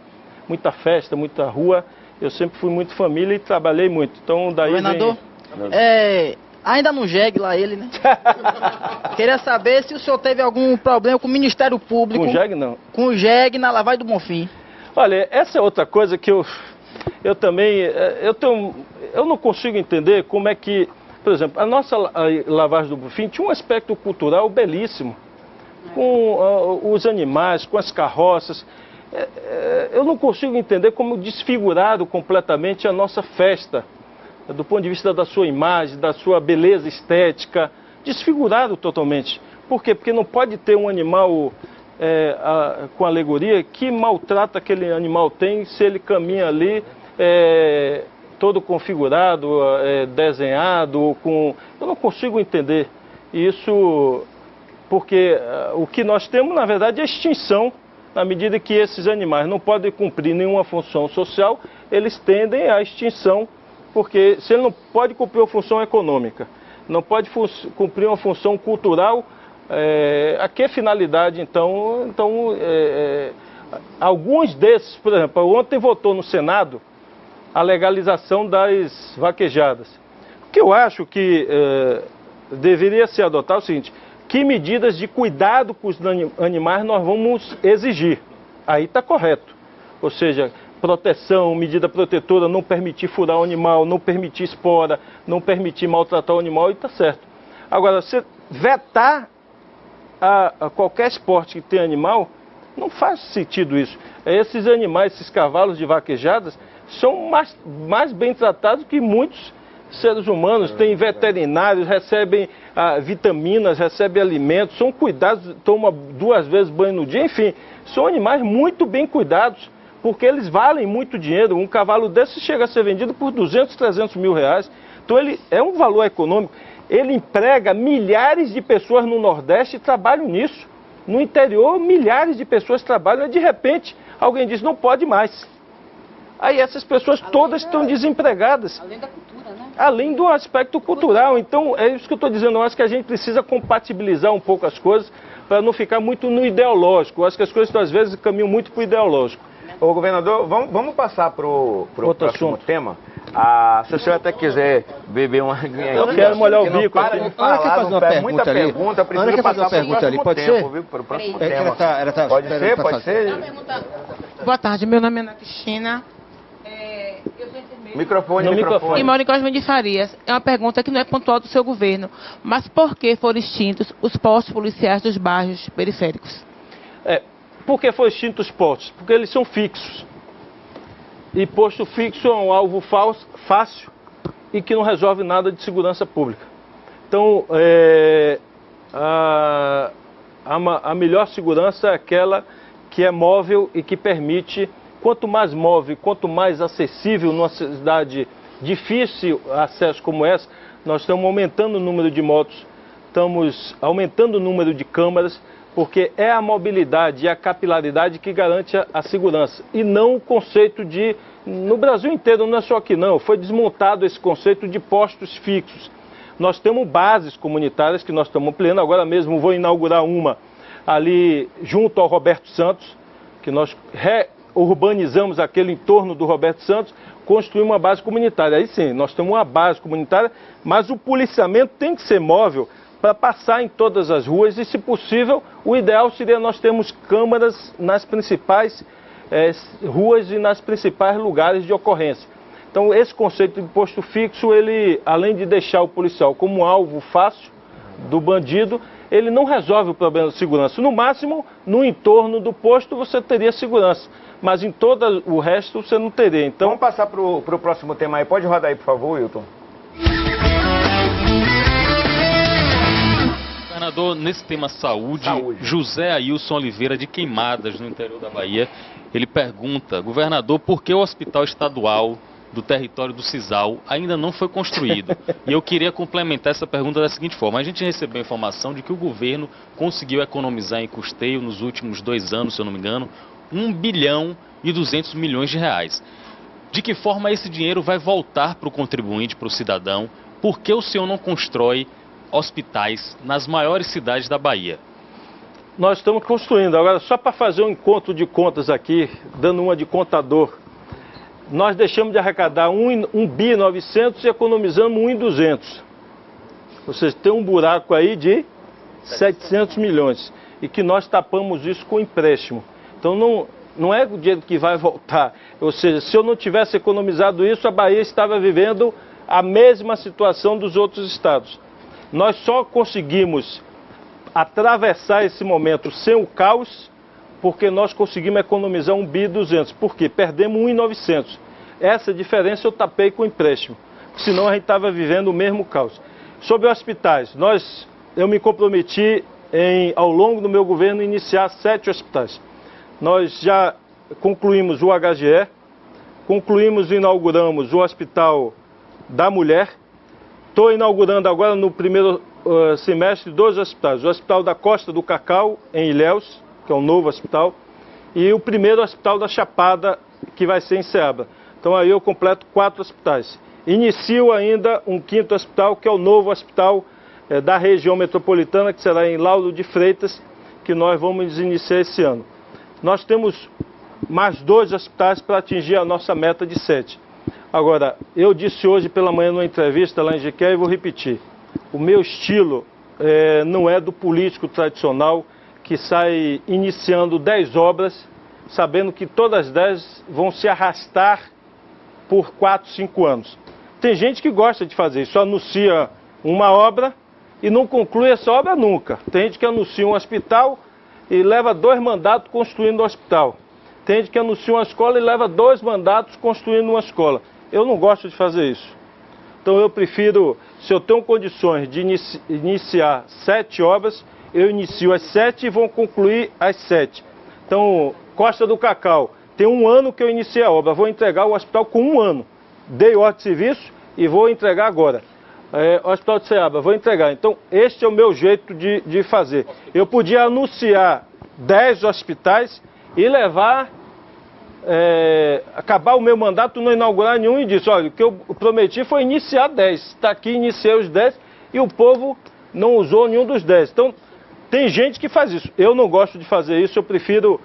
festa, muita rua, eu sempre fui muito família e trabalhei muito. Então daí governador, ainda não jegue lá ele, né? Queria saber se o senhor teve algum problema com o Ministério Público. Com o jegue não. Com o jegue na lavagem do Bonfim. Olha, essa é outra coisa que eu também, eu não consigo entender como é que, por exemplo, a nossa lavagem do Bonfim tinha um aspecto cultural belíssimo, com os animais, com as carroças. Eu não consigo entender como desfiguraram completamente a nossa festa, do ponto de vista da sua imagem, da sua beleza estética, desfigurado totalmente. Por quê? Porque não pode ter um animal com alegoria, que maltrata aquele animal tem se ele caminha ali todo configurado, desenhado, eu não consigo entender isso, porque o que nós temos, na verdade, é extinção. Na medida que esses animais não podem cumprir nenhuma função social, eles tendem à extinção, porque se ele não pode cumprir uma função econômica, não pode cumprir uma função cultural, a que finalidade, então alguns desses, por exemplo, ontem votou no Senado a legalização das vaquejadas. O que eu acho que deveria ser adotado é o seguinte: que medidas de cuidado com os animais nós vamos exigir? Aí está correto. Ou seja, proteção, medida protetora, não permitir furar o animal, não permitir espora, não permitir maltratar o animal, e está certo. Agora, você vetar a qualquer esporte que tenha animal, não faz sentido isso. Esses animais, esses cavalos de vaquejadas, são mais bem tratados que muitos seres humanos, têm veterinários, recebem vitaminas, recebem alimentos, são cuidados, tomam 2 vezes banho no dia, enfim, são animais muito bem cuidados, porque eles valem muito dinheiro. Um cavalo desse chega a ser vendido por 200, 300 mil reais, então ele é um valor econômico, ele emprega milhares de pessoas no Nordeste e trabalham nisso, no interior milhares de pessoas trabalham, e de repente alguém diz, não pode mais. Aí essas pessoas todas estão desempregadas. Além da cultura, né? Além do aspecto cultural. Então, é isso que eu estou dizendo. Eu acho que a gente precisa compatibilizar um pouco as coisas para não ficar muito no ideológico. Eu acho que as coisas, às vezes, caminham muito para o ideológico. Ô, governador, vamos passar para o próximo tema. Se o senhor até quiser beber uma aguinha aí. Eu quero molhar o bico. Para de falar, não pede muita pergunta. Precisa passar para o próximo pode tempo, ser? viu? Para o próximo tema. Pode ser? Boa tarde, meu nome é Ana Cristina. Microfone. E moro em Cosme de Farias. É uma pergunta que não é pontual do seu governo. Mas por que foram extintos os postos policiais dos bairros periféricos? Por que foram extintos os postos? Porque eles são fixos. E posto fixo é um alvo fácil e que não resolve nada de segurança pública. Então, a melhor segurança é aquela que é móvel e que permite. Quanto mais móvel, quanto mais acessível numa cidade difícil acesso como essa, nós estamos aumentando o número de motos, estamos aumentando o número de câmaras, porque é a mobilidade e a capilaridade que garante a segurança. E não o conceito de... No Brasil inteiro, não é só aqui não, foi desmontado esse conceito de postos fixos. Nós temos bases comunitárias que nós estamos ampliando, agora mesmo vou inaugurar uma ali junto ao Roberto Santos, que nós urbanizamos aquele entorno do Roberto Santos, construímos uma base comunitária. Aí sim, nós temos uma base comunitária, mas o policiamento tem que ser móvel para passar em todas as ruas e, se possível, o ideal seria nós termos câmaras nas principais ruas e nas principais lugares de ocorrência. Então, esse conceito de posto fixo, ele, além de deixar o policial como um alvo fácil, do bandido, ele não resolve o problema de segurança. No máximo, no entorno do posto você teria segurança, mas em todo o resto você não teria. Então, vamos passar para o próximo tema aí. Pode rodar aí, por favor, Wilton. Governador, nesse tema saúde, José Ailson Oliveira de Queimadas, no interior da Bahia, ele pergunta, governador, por que o hospital estadual do território do Cisal ainda não foi construído? E eu queria complementar essa pergunta da seguinte forma: a gente recebeu a informação de que o governo conseguiu economizar em custeio nos últimos 2 anos, se eu não me engano, 1 bilhão e 200 milhões de reais. De que forma esse dinheiro vai voltar para o contribuinte, para o cidadão? Por que o senhor não constrói hospitais nas maiores cidades da Bahia? Nós estamos construindo. Agora, só para fazer um encontro de contas aqui, dando uma de contador, nós deixamos de arrecadar 1 bi 900 e economizamos 1 e 200. Ou seja, tem um buraco aí de 700 milhões. E que nós tapamos isso com empréstimo. Então não é o dinheiro que vai voltar. Ou seja, se eu não tivesse economizado isso, a Bahia estava vivendo a mesma situação dos outros estados. Nós só conseguimos atravessar esse momento sem o caos, porque nós conseguimos economizar 1 bi 200. Por quê? Perdemos 1 e 900. Essa diferença eu tapei com empréstimo, senão a gente estava vivendo o mesmo caos. Sobre hospitais, eu me comprometi ao longo do meu governo iniciar 7 hospitais. Nós já concluímos o HGE, concluímos e inauguramos o Hospital da Mulher. Estou inaugurando agora no primeiro semestre 2 hospitais. O Hospital da Costa do Cacau, em Ilhéus, que é um novo hospital, e o primeiro Hospital da Chapada, que vai ser em Ceabra. Então aí eu completo 4 hospitais. Inicio ainda um 5º hospital, que é o novo hospital da região metropolitana, que será em Lauro de Freitas, que nós vamos iniciar esse ano. Nós temos mais 2 hospitais para atingir a nossa meta de 7. Agora, eu disse hoje pela manhã numa entrevista lá em Jequié e vou repetir. O meu estilo não é do político tradicional que sai iniciando 10 obras, sabendo que todas as 10 vão se arrastar por 4, 5 anos. Tem gente que gosta de fazer isso, anuncia uma obra e não conclui essa obra nunca. Tem gente que anuncia um hospital e leva 2 mandatos construindo um hospital. Tem gente que anuncia uma escola e leva 2 mandatos construindo uma escola. Eu não gosto de fazer isso. Então eu prefiro, se eu tenho condições de iniciar 7 obras, eu inicio as 7 e vou concluir as 7. Então, Costa do Cacau, tem 1 ano que eu iniciei a obra, vou entregar o hospital com 1 ano. Dei ordem de serviço e vou entregar agora. Hospital de Ceabra, vou entregar. Então, este é o meu jeito de fazer. Eu podia anunciar 10 hospitais e levar, acabar o meu mandato, não inaugurar nenhum e disse, olha, o que eu prometi foi iniciar 10. Está aqui, iniciei os 10 e o povo não usou nenhum dos 10. Então, tem gente que faz isso. Eu não gosto de fazer isso, eu prefiro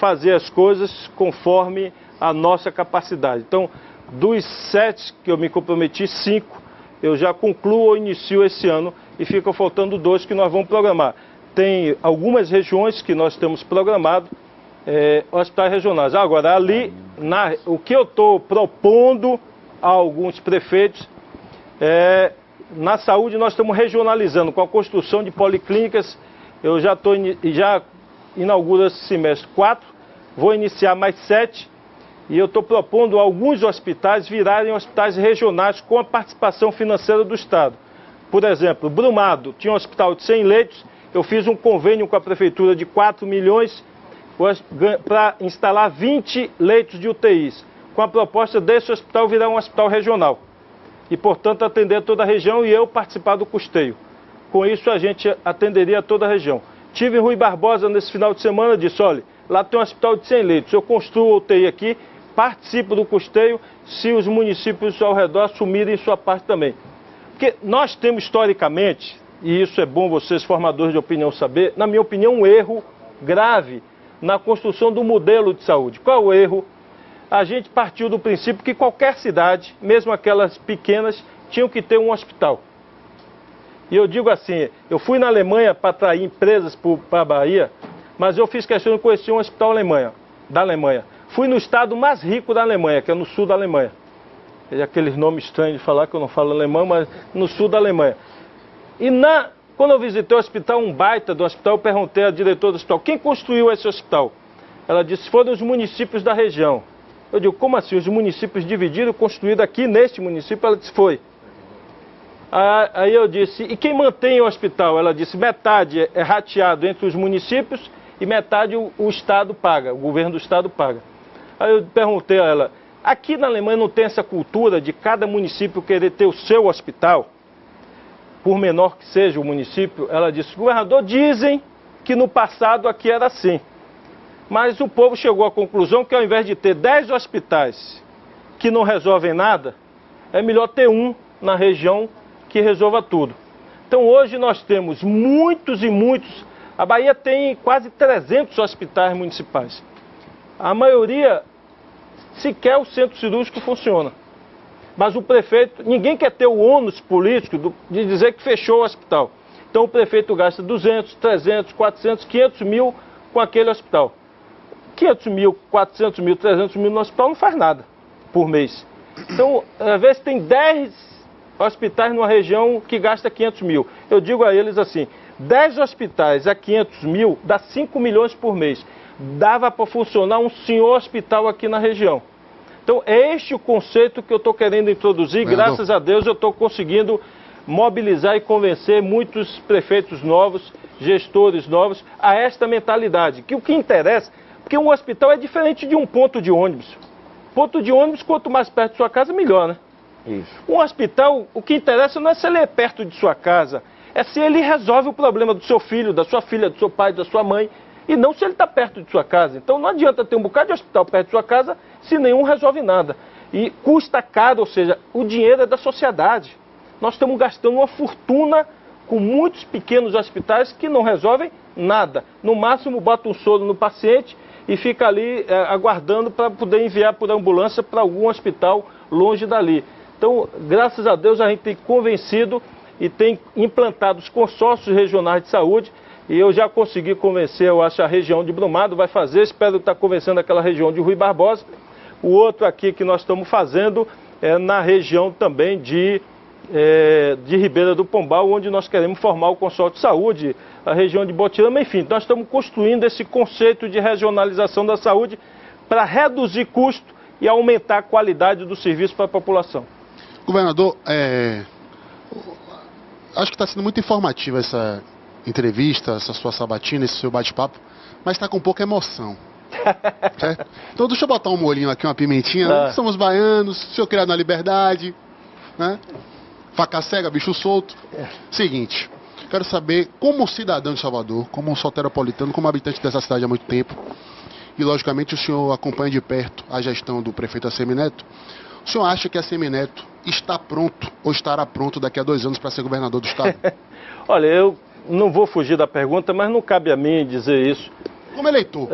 fazer as coisas conforme a nossa capacidade. Então, dos 7 que eu me comprometi, 5 eu já concluo ou inicio esse ano e ficam faltando 2 que nós vamos programar. Tem algumas regiões que nós temos programado, hospitais regionais. Agora, ali, o que eu estou propondo a alguns prefeitos, na saúde nós estamos regionalizando com a construção de policlínicas. Eu já inauguro esse semestre 4, vou iniciar mais 7 e eu estou propondo alguns hospitais virarem hospitais regionais com a participação financeira do Estado. Por exemplo, Brumado tinha um hospital de 100 leitos, eu fiz um convênio com a prefeitura de 4 milhões para instalar 20 leitos de UTIs, com a proposta desse hospital virar um hospital regional e, portanto, atender toda a região e eu participar do custeio. Com isso, a gente atenderia toda a região. Tive em Rui Barbosa nesse final de semana e disse, olha, lá tem um hospital de 100 leitos, eu construo a UTI aqui, participo do custeio se os municípios ao redor assumirem sua parte também. Porque nós temos historicamente, e isso é bom vocês formadores de opinião saber, na minha opinião um erro grave na construção do modelo de saúde. Qual é o erro? A gente partiu do princípio que qualquer cidade, mesmo aquelas pequenas, tinham que ter um hospital. E eu digo assim, eu fui na Alemanha para atrair empresas para a Bahia, mas eu fiz questão de conhecer um hospital da Alemanha. Fui no estado mais rico da Alemanha, que é no sul da Alemanha. É aqueles nomes estranhos de falar, que eu não falo alemão, mas no sul da Alemanha. E quando eu visitei o hospital, um baita do hospital, eu perguntei à diretora do hospital, quem construiu esse hospital? Ela disse, foram os municípios da região. Eu digo, como assim? Os municípios dividiram, construído aqui neste município? Ela disse, foi. Aí eu disse, e quem mantém o hospital? Ela disse, metade é rateado entre os municípios e metade o Estado paga, o governo do Estado paga. Aí eu perguntei a ela, aqui na Alemanha não tem essa cultura de cada município querer ter o seu hospital, por menor que seja o município? Ela disse, governador, dizem que no passado aqui era assim. Mas o povo chegou à conclusão que ao invés de ter 10 hospitais que não resolvem nada, é melhor ter um na região que resolva tudo. Então hoje nós temos muitos e muitos, a Bahia tem quase 300 hospitais municipais. A maioria, sequer o centro cirúrgico funciona. Mas o prefeito, ninguém quer ter o ônus político de dizer que fechou o hospital. Então o prefeito gasta 200, 300, 400, 500 mil com aquele hospital. 500 mil, 400 mil, 300 mil no hospital não faz nada por mês. Então, às vezes tem 10 hospitais numa região que gasta 500 mil. Eu digo a eles assim, 10 hospitais a 500 mil dá 5 milhões por mês. Dava para funcionar um senhor hospital aqui na região. Então, é este o conceito que eu estou querendo introduzir. Graças a Deus eu estou conseguindo mobilizar e convencer muitos prefeitos novos, gestores novos, a esta mentalidade. Que o que interessa, porque um hospital é diferente de um ponto de ônibus. Ponto de ônibus, quanto mais perto de sua casa, melhor, né? Isso. Um hospital, o que interessa não é se ele é perto de sua casa, é se ele resolve o problema do seu filho, da sua filha, do seu pai, da sua mãe, e não se ele está perto de sua casa. Então não adianta ter um bocado de hospital perto de sua casa se nenhum resolve nada. E custa caro, ou seja, o dinheiro é da sociedade. Nós estamos gastando uma fortuna com muitos pequenos hospitais que não resolvem nada. No máximo bota um soro no paciente e fica ali aguardando para poder enviar por ambulância para algum hospital longe dali. Então, graças a Deus, a gente tem convencido e tem implantado os consórcios regionais de saúde, e eu já consegui convencer, eu acho, a região de Brumado vai fazer, espero estar convencendo aquela região de Rui Barbosa. O outro aqui que nós estamos fazendo é na região também de Ribeira do Pombal, onde nós queremos formar o consórcio de saúde, a região de Botirama, enfim. Nós estamos construindo esse conceito de regionalização da saúde para reduzir custo e aumentar a qualidade do serviço para a população. Governador, acho que está sendo muito informativa essa entrevista, essa sua sabatina, esse seu bate-papo, mas está com pouca emoção. Certo? Então deixa eu botar um molhinho aqui, uma pimentinha. Né? Somos baianos, senhor criado na liberdade, né? Faca cega, bicho solto. Seguinte, quero saber, como cidadão de Salvador, como um soteropolitano, como habitante dessa cidade há muito tempo, e logicamente o senhor acompanha de perto a gestão do prefeito Assemineto, o senhor acha que Assemineto está pronto ou estará pronto daqui a 2 anos para ser governador do estado? Olha, eu não vou fugir da pergunta, mas não cabe a mim dizer isso. Como eleitor?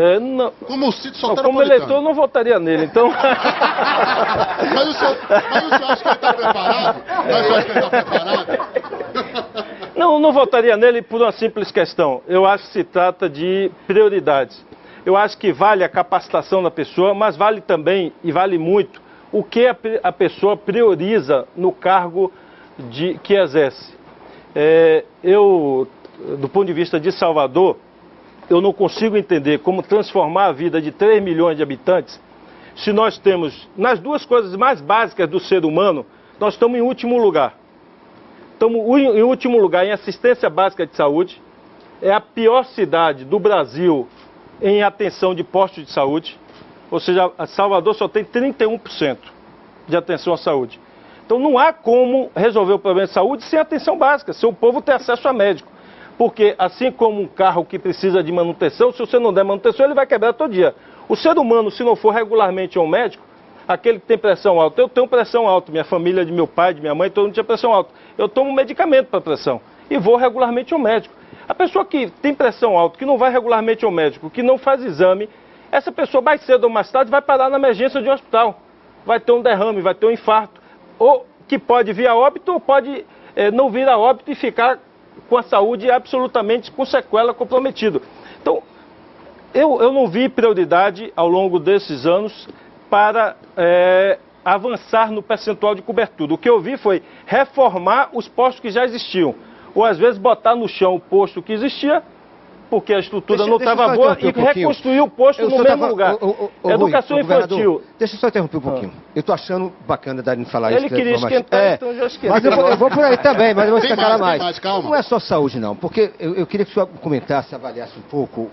Como Cito soteropolitano? Como eleitor eu não votaria nele, então... mas o senhor acha que ele está preparado? Não, não votaria nele por uma simples questão. Eu acho que se trata de prioridades. Eu acho que vale a capacitação da pessoa, mas vale também, e vale muito, o que a pessoa prioriza no cargo que exerce. Eu, do ponto de vista de Salvador, eu não consigo entender como transformar a vida de 3 milhões de habitantes se nós temos, nas duas coisas mais básicas do ser humano, nós estamos em último lugar. Estamos em último lugar em assistência básica de saúde, é a pior cidade do Brasil em atenção de postos de saúde, ou seja, Salvador só tem 31% de atenção à saúde. Então não há como resolver o problema de saúde sem atenção básica, sem o povo ter acesso a médico. Porque assim como um carro que precisa de manutenção, se você não der manutenção, ele vai quebrar todo dia. O ser humano, se não for regularmente a um médico, aquele que tem pressão alta, eu tenho pressão alta, minha família, de meu pai, de minha mãe, todo mundo tinha pressão alta. Eu tomo medicamento para pressão e vou regularmente ao médico. A pessoa que tem pressão alta, que não vai regularmente ao médico, que não faz exame, essa pessoa mais cedo ou mais tarde vai parar na emergência de um hospital. Vai ter um derrame, vai ter um infarto. Ou que pode vir a óbito ou pode não vir a óbito e ficar com a saúde absolutamente com sequela comprometido. Então, eu não vi prioridade ao longo desses anos para avançar no percentual de cobertura. O que eu vi foi reformar os postos que já existiam. ou às vezes botar no chão o posto que existia, porque a estrutura não estava boa, e reconstruir o posto no mesmo lugar. Educação infantil. Deixa eu só interromper um pouquinho. Eu estou achando bacana Darino falar isso. Ele queria esquentar, então já esquentou. Mas eu vou por aí também, mas eu vou esquentar mais. Calma. Não é só saúde, não, porque eu queria que o senhor comentasse, avaliasse um pouco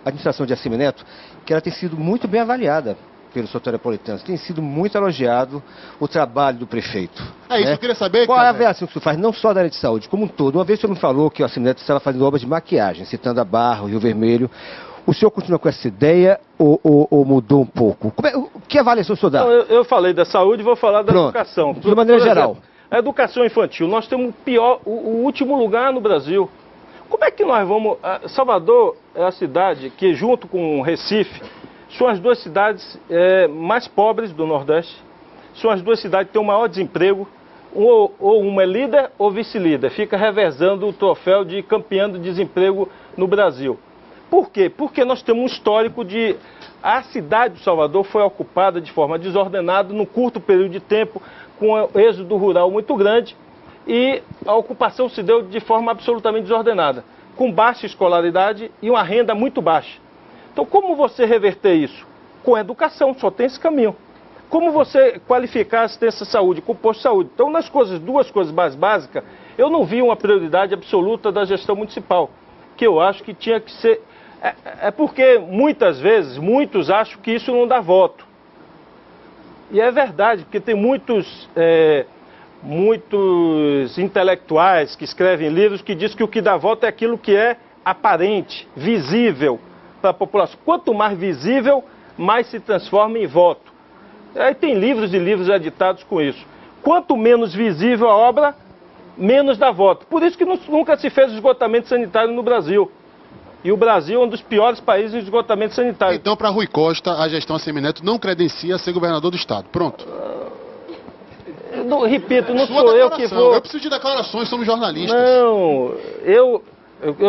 a administração de Assemineto, que ela tem sido muito bem avaliada pelos soteropolitanos. Tem sido muito elogiado o trabalho do prefeito. É isso, eu queria saber... Qual é a avaliação que o senhor faz, não só da área de saúde, como um todo? Uma vez o senhor me falou que o Assemineto estava fazendo obras de maquiagem, citando a Barra, o Rio Vermelho. O senhor continua com essa ideia ou mudou um pouco? Que avaliação o senhor dá? Não, eu falei da saúde e vou falar da educação. De maneira geral. A educação infantil. Nós temos o último lugar no Brasil. Como é que nós vamos... Salvador é a cidade que, junto com Recife, são as duas cidades mais pobres do Nordeste. São as duas cidades que têm o maior desemprego. Ou uma é líder ou vice-líder. Fica revezando o troféu de campeã do desemprego no Brasil. Por quê? Porque nós temos um histórico de... A cidade de Salvador foi ocupada de forma desordenada, num curto período de tempo, com um êxodo rural muito grande, e a ocupação se deu de forma absolutamente desordenada, com baixa escolaridade e uma renda muito baixa. Então, como você reverter isso? Com educação, só tem esse caminho. Como você qualificar a assistência à saúde? Com o posto de saúde. Então, duas coisas mais básicas, eu não vi uma prioridade absoluta da gestão municipal, que eu acho que tinha que ser... É porque, muitas vezes, muitos acham que isso não dá voto. E é verdade, porque tem muitos intelectuais que escrevem livros que dizem que o que dá voto é aquilo que é aparente, visível para a população. Quanto mais visível, mais se transforma em voto. Aí tem livros e livros editados com isso. Quanto menos visível a obra, menos dá voto. Por isso que nunca se fez esgotamento sanitário no Brasil. E o Brasil é um dos piores países em esgotamento sanitário. Então, para Rui Costa, a gestão Assemineto não credencia ser governador do estado. Pronto. Repito, não sou eu que vou... Eu preciso de declarações, somos jornalistas. Não, eu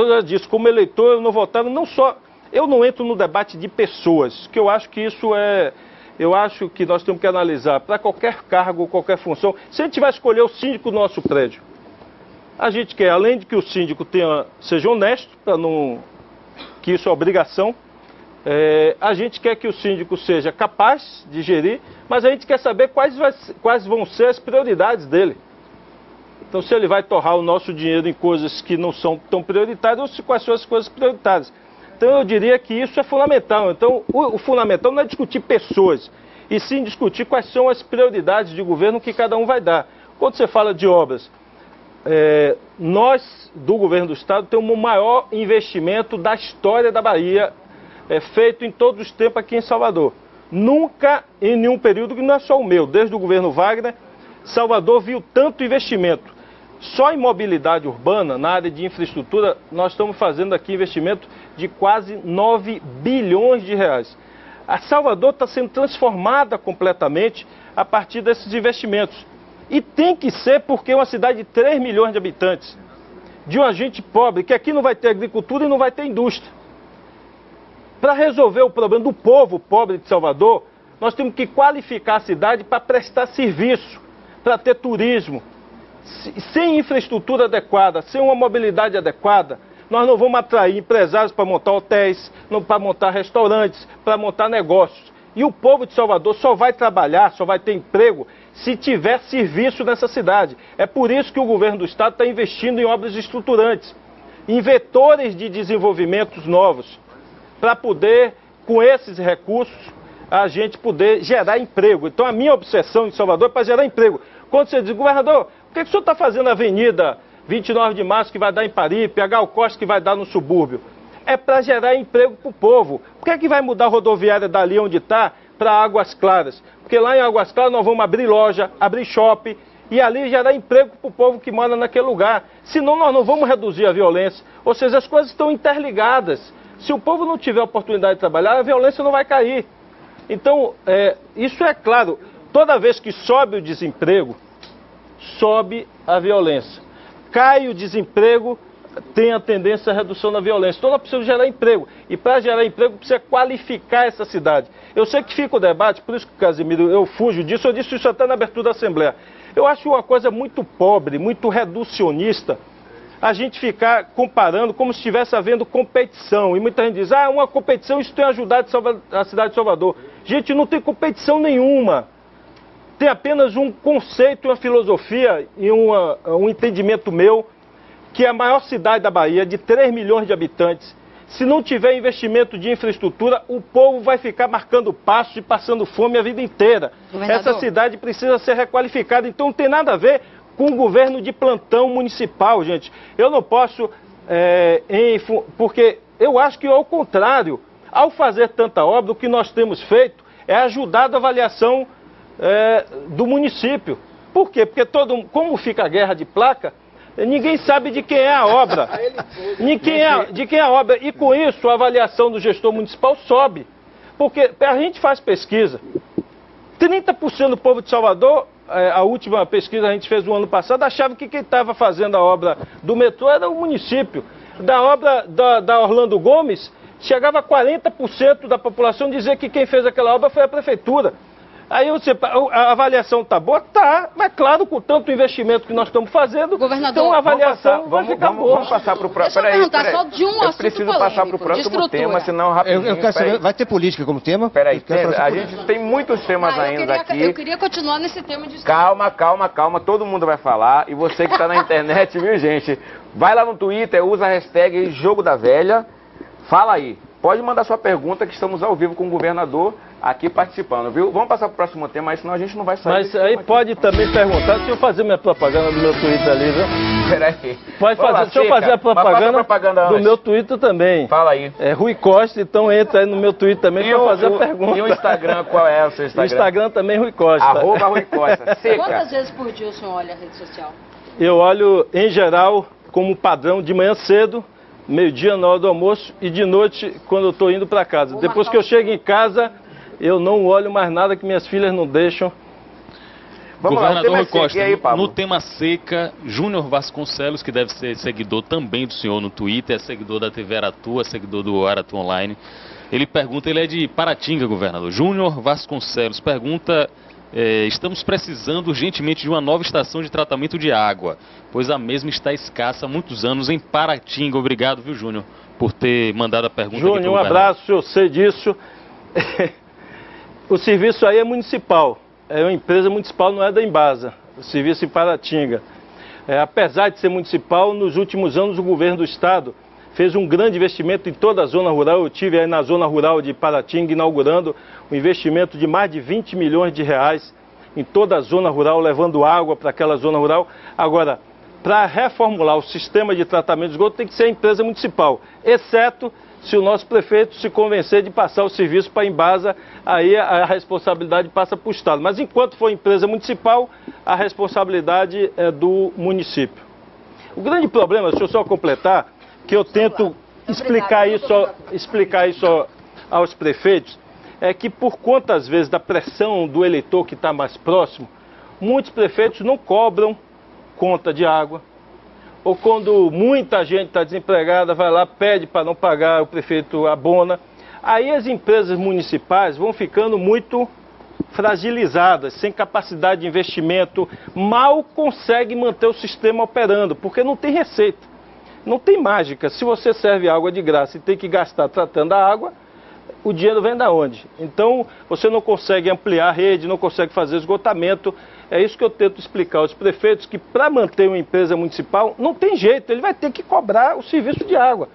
já disse, como eleitor, eu não votava, não só... Eu não entro no debate de pessoas, que eu acho que isso é... Eu acho que nós temos que analisar para qualquer cargo, qualquer função. Se a gente vai escolher o síndico do nosso prédio, a gente quer, além de que o síndico seja honesto, para não... que isso é obrigação, a gente quer que o síndico seja capaz de gerir, mas a gente quer saber quais vão ser as prioridades dele. Então, se ele vai torrar o nosso dinheiro em coisas que não são tão prioritárias, ou quais são as coisas prioritárias. Então, eu diria que isso é fundamental. Então, o fundamental não é discutir pessoas, e sim discutir quais são as prioridades de governo que cada um vai dar. Quando você fala de obras, nós, do governo do estado, temos o maior investimento da história da Bahia, feito em todos os tempos aqui em Salvador. Nunca, em nenhum período, que não é só o meu, desde o governo Wagner, Salvador viu tanto investimento. Só em mobilidade urbana, na área de infraestrutura, nós estamos fazendo aqui investimento de quase 9 bilhões de reais. A Salvador está sendo transformada completamente a partir desses investimentos. E tem que ser porque é uma cidade de 3 milhões de habitantes, de uma gente pobre, que aqui não vai ter agricultura e não vai ter indústria. Para resolver o problema do povo pobre de Salvador, nós temos que qualificar a cidade para prestar serviço, para ter turismo. Sem infraestrutura adequada, sem uma mobilidade adequada, nós não vamos atrair empresários para montar hotéis, para montar restaurantes, para montar negócios. E o povo de Salvador só vai trabalhar, só vai ter emprego, se tiver serviço nessa cidade. É por isso que o governo do estado está investindo em obras estruturantes, em vetores de desenvolvimentos novos, para poder, com esses recursos, a gente poder gerar emprego. Então, a minha obsessão em Salvador é para gerar emprego. Quando você diz, governador, por que o senhor está fazendo a avenida 29 de março que vai dar em Paripe, a Gal Costa que vai dar no subúrbio? É para gerar emprego para o povo. Por que é que vai mudar a rodoviária dali onde está para Águas Claras? Porque lá em Águas Claras nós vamos abrir loja, abrir shopping e ali gerar emprego para o povo que mora naquele lugar. Senão nós não vamos reduzir a violência. Ou seja, as coisas estão interligadas. Se o povo não tiver oportunidade de trabalhar, a violência não vai cair. Então, isso é claro. Toda vez que sobe o desemprego, sobe a violência. Cai o desemprego, tem a tendência à redução da violência. Então nós precisamos gerar emprego. E para gerar emprego precisa qualificar essa cidade. Eu sei que fica o debate, por isso que, Casimiro, eu fujo disso, eu disse isso até na abertura da Assembleia. Eu acho uma coisa muito pobre, muito reducionista, a gente ficar comparando como se estivesse havendo competição. E muita gente diz, uma competição, isso tem ajudado a cidade de Salvador. Gente, não tem competição nenhuma. Tem apenas um conceito, uma filosofia e um entendimento meu, que a maior cidade da Bahia, de 3 milhões de habitantes, se não tiver investimento de infraestrutura, o povo vai ficar marcando passos e passando fome a vida inteira. Essa cidade precisa ser requalificada, então não tem nada a ver com o governo de plantão municipal, gente. Eu não posso, porque eu acho que ao contrário, ao fazer tanta obra, o que nós temos feito é ajudar a avaliação do município. Por quê? Porque como fica a guerra de placa, ninguém sabe de quem é a obra. De quem é a obra. E com isso a avaliação do gestor municipal sobe. Porque a gente faz pesquisa. 30% do povo de Salvador, a última pesquisa a gente fez no ano passado, achava que quem estava fazendo a obra do metrô era o município. Da obra da Orlando Gomes, chegava a 40% da população dizer que quem fez aquela obra foi a prefeitura. Aí a avaliação está boa? Tá, mas claro, com tanto investimento que nós estamos fazendo, então a avaliação vai ficar boa. Vamos passar para o próximo. Só de um eu preciso passar para o próximo tema, senão rapidinho. Eu quero saber, vai ter política como tema? Peraí, a gente tem muitos temas ainda aqui. Eu queria continuar nesse tema de Calma, todo mundo vai falar. E você que está na internet, viu, gente? Vai lá no Twitter, usa a hashtag Jogo da Velha, fala aí. Pode mandar sua pergunta, que estamos ao vivo com o governador aqui participando, viu? Vamos passar para o próximo tema, aí senão a gente não vai sair. Mas aí pode também perguntar, deixa eu fazer minha propaganda do meu Twitter ali, viu? Peraí. Pode fazer, deixa eu fazer a propaganda do meu Twitter também. Fala aí. É Rui Costa, então entra aí no meu Twitter também para fazer a pergunta. E o Instagram, qual é o seu Instagram? O Instagram também Rui Costa. @Rui Costa. Seca. Quantas vezes por dia o senhor olha a rede social? Eu olho, em geral, como padrão, de manhã cedo, meio-dia na hora do almoço e de noite quando eu estou indo para casa. Depois que eu chego em casa, eu não olho mais nada que minhas filhas não deixam. Governador Rui Costa, no tema seca, Júnior Vasconcelos, que deve ser seguidor também do senhor no Twitter, é seguidor da TV Aratu, é seguidor do Aratu Online. Ele pergunta, ele é de Paratinga, governador. Júnior Vasconcelos pergunta, estamos precisando urgentemente de uma nova estação de tratamento de água, pois a mesma está escassa há muitos anos em Paratinga. Obrigado, viu, Júnior, por ter mandado a pergunta. Júnior, um abraço, eu sei disso. O serviço aí é municipal, é uma empresa municipal, não é da Embasa, o serviço em Paratinga. Apesar de ser municipal, nos últimos anos o governo do estado fez um grande investimento em toda a zona rural. Eu estive aí na zona rural de Paratinga inaugurando um investimento de mais de 20 milhões de reais em toda a zona rural, levando água para aquela zona rural. Agora, para reformular o sistema de tratamento de esgoto tem que ser a empresa municipal, exceto se o nosso prefeito se convencer de passar o serviço para a Embasa, aí a responsabilidade passa para o estado. Mas enquanto for empresa municipal, a responsabilidade é do município. O grande problema, deixa eu só completar, que eu tento explicar isso aos prefeitos, é que por conta, às vezes, da pressão do eleitor que está mais próximo, muitos prefeitos não cobram conta de água, ou quando muita gente está desempregada, vai lá, pede para não pagar, o prefeito abona. Aí as empresas municipais vão ficando muito fragilizadas, sem capacidade de investimento, mal conseguem manter o sistema operando, porque não tem receita, não tem mágica. Se você serve água de graça e tem que gastar tratando a água, o dinheiro vem da onde? Então, você não consegue ampliar a rede, não consegue fazer esgotamento. É isso que eu tento explicar aos prefeitos, que para manter uma empresa municipal não tem jeito, ele vai ter que cobrar o serviço de água.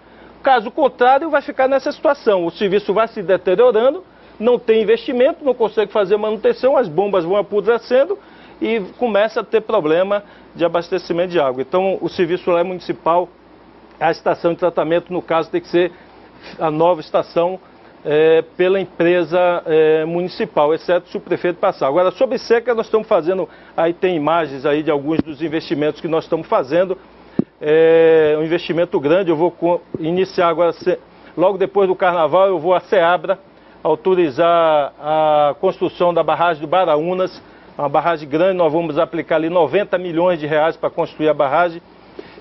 Caso contrário, vai ficar nessa situação, o serviço vai se deteriorando, não tem investimento, não consegue fazer manutenção, as bombas vão apodrecendo e começa a ter problema de abastecimento de água. Então, o serviço lá é municipal, a estação de tratamento, no caso, tem que ser a nova estação pela empresa municipal, exceto se o prefeito passar. Agora, sobre seca, nós estamos fazendo, aí tem imagens aí de alguns dos investimentos que nós estamos fazendo, um investimento grande. Eu vou iniciar agora, logo depois do carnaval, eu vou a Ceabra autorizar a construção da barragem do Baraúnas, uma barragem grande. Nós vamos aplicar ali 90 milhões de reais para construir a barragem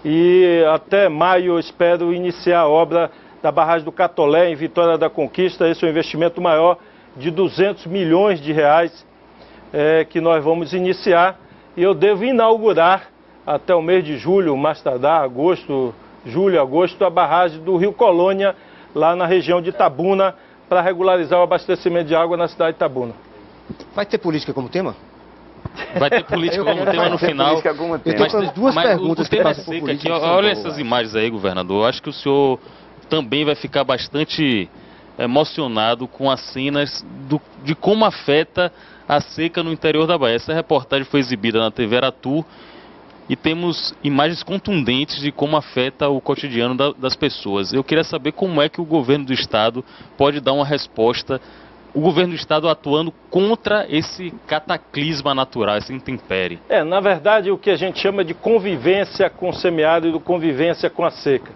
e até maio eu espero iniciar a obra da barragem do Catolé, em Vitória da Conquista. Esse é um investimento maior de 200 milhões de reais que nós vamos iniciar. E eu devo inaugurar até o mês de julho, mais tardar, julho, agosto, a barragem do Rio Colônia, lá na região de Itabuna, para regularizar o abastecimento de água na cidade de Itabuna. Vai ter política como tema? Vai ter política como tema no final. Mas duas perguntas o tema é seca aqui. Olha essas imagens aí, governador. Eu acho que o senhor também vai ficar bastante emocionado com as cenas de como afeta a seca no interior da Bahia. Essa reportagem foi exibida na TV Aratu e temos imagens contundentes de como afeta o cotidiano das pessoas. Eu queria saber como é que o governo do estado pode dar uma resposta, o governo do estado atuando contra esse cataclisma natural, essa intempérie. Na verdade, o que a gente chama de convivência com o semiárido, convivência com a seca.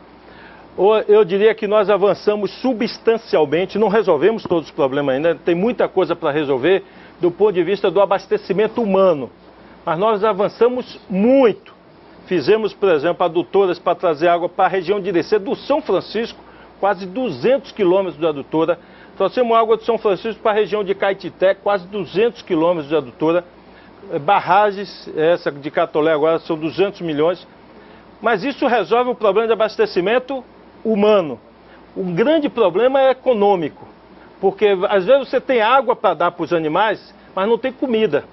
Eu diria que nós avançamos substancialmente, não resolvemos todos os problemas ainda, tem muita coisa para resolver do ponto de vista do abastecimento humano. Mas nós avançamos muito. Fizemos, por exemplo, adutoras para trazer água para a região de Irecê, do São Francisco, quase 200 quilômetros de adutora. Trouxemos água do São Francisco para a região de Caetité, quase 200 quilômetros de adutora. Barragens, essa de Catolé agora são 200 milhões. Mas isso resolve o problema de abastecimento humano. Um grande problema é econômico, porque às vezes você tem água para dar para os animais, mas não tem comida.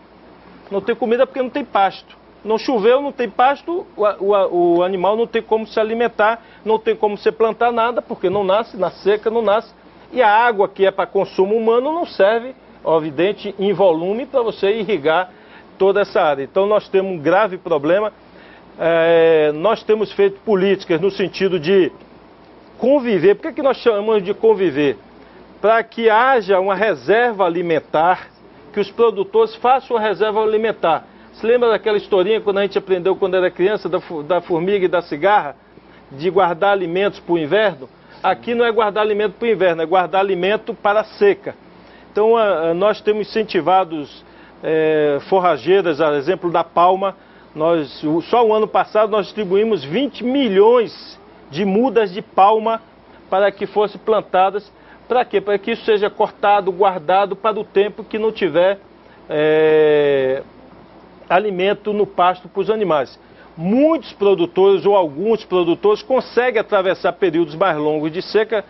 Não tem comida porque não tem pasto. Não choveu, não tem pasto, o animal não tem como se alimentar, não tem como se plantar nada, porque não nasce, na seca não nasce. E a água que é para consumo humano não serve, evidente, em volume para você irrigar toda essa área. Então nós temos um grave problema. Nós temos feito políticas no sentido de conviver. Por que nós chamamos de conviver? Para que haja uma reserva alimentar, que os produtores façam uma reserva alimentar. Se lembra daquela historinha quando a gente aprendeu quando era criança, da formiga e da cigarra, de guardar alimentos para o inverno? Aqui não é guardar alimento para o inverno, é guardar alimento para a seca. Então nós temos incentivado forrageiras, a exemplo da palma. Só o ano passado nós distribuímos 20 milhões de mudas de palma para que fossem plantadas. Para quê? Para que isso seja cortado, guardado para o tempo que não tiver alimento no pasto para os animais. Muitos produtores ou alguns produtores conseguem atravessar períodos mais longos de seca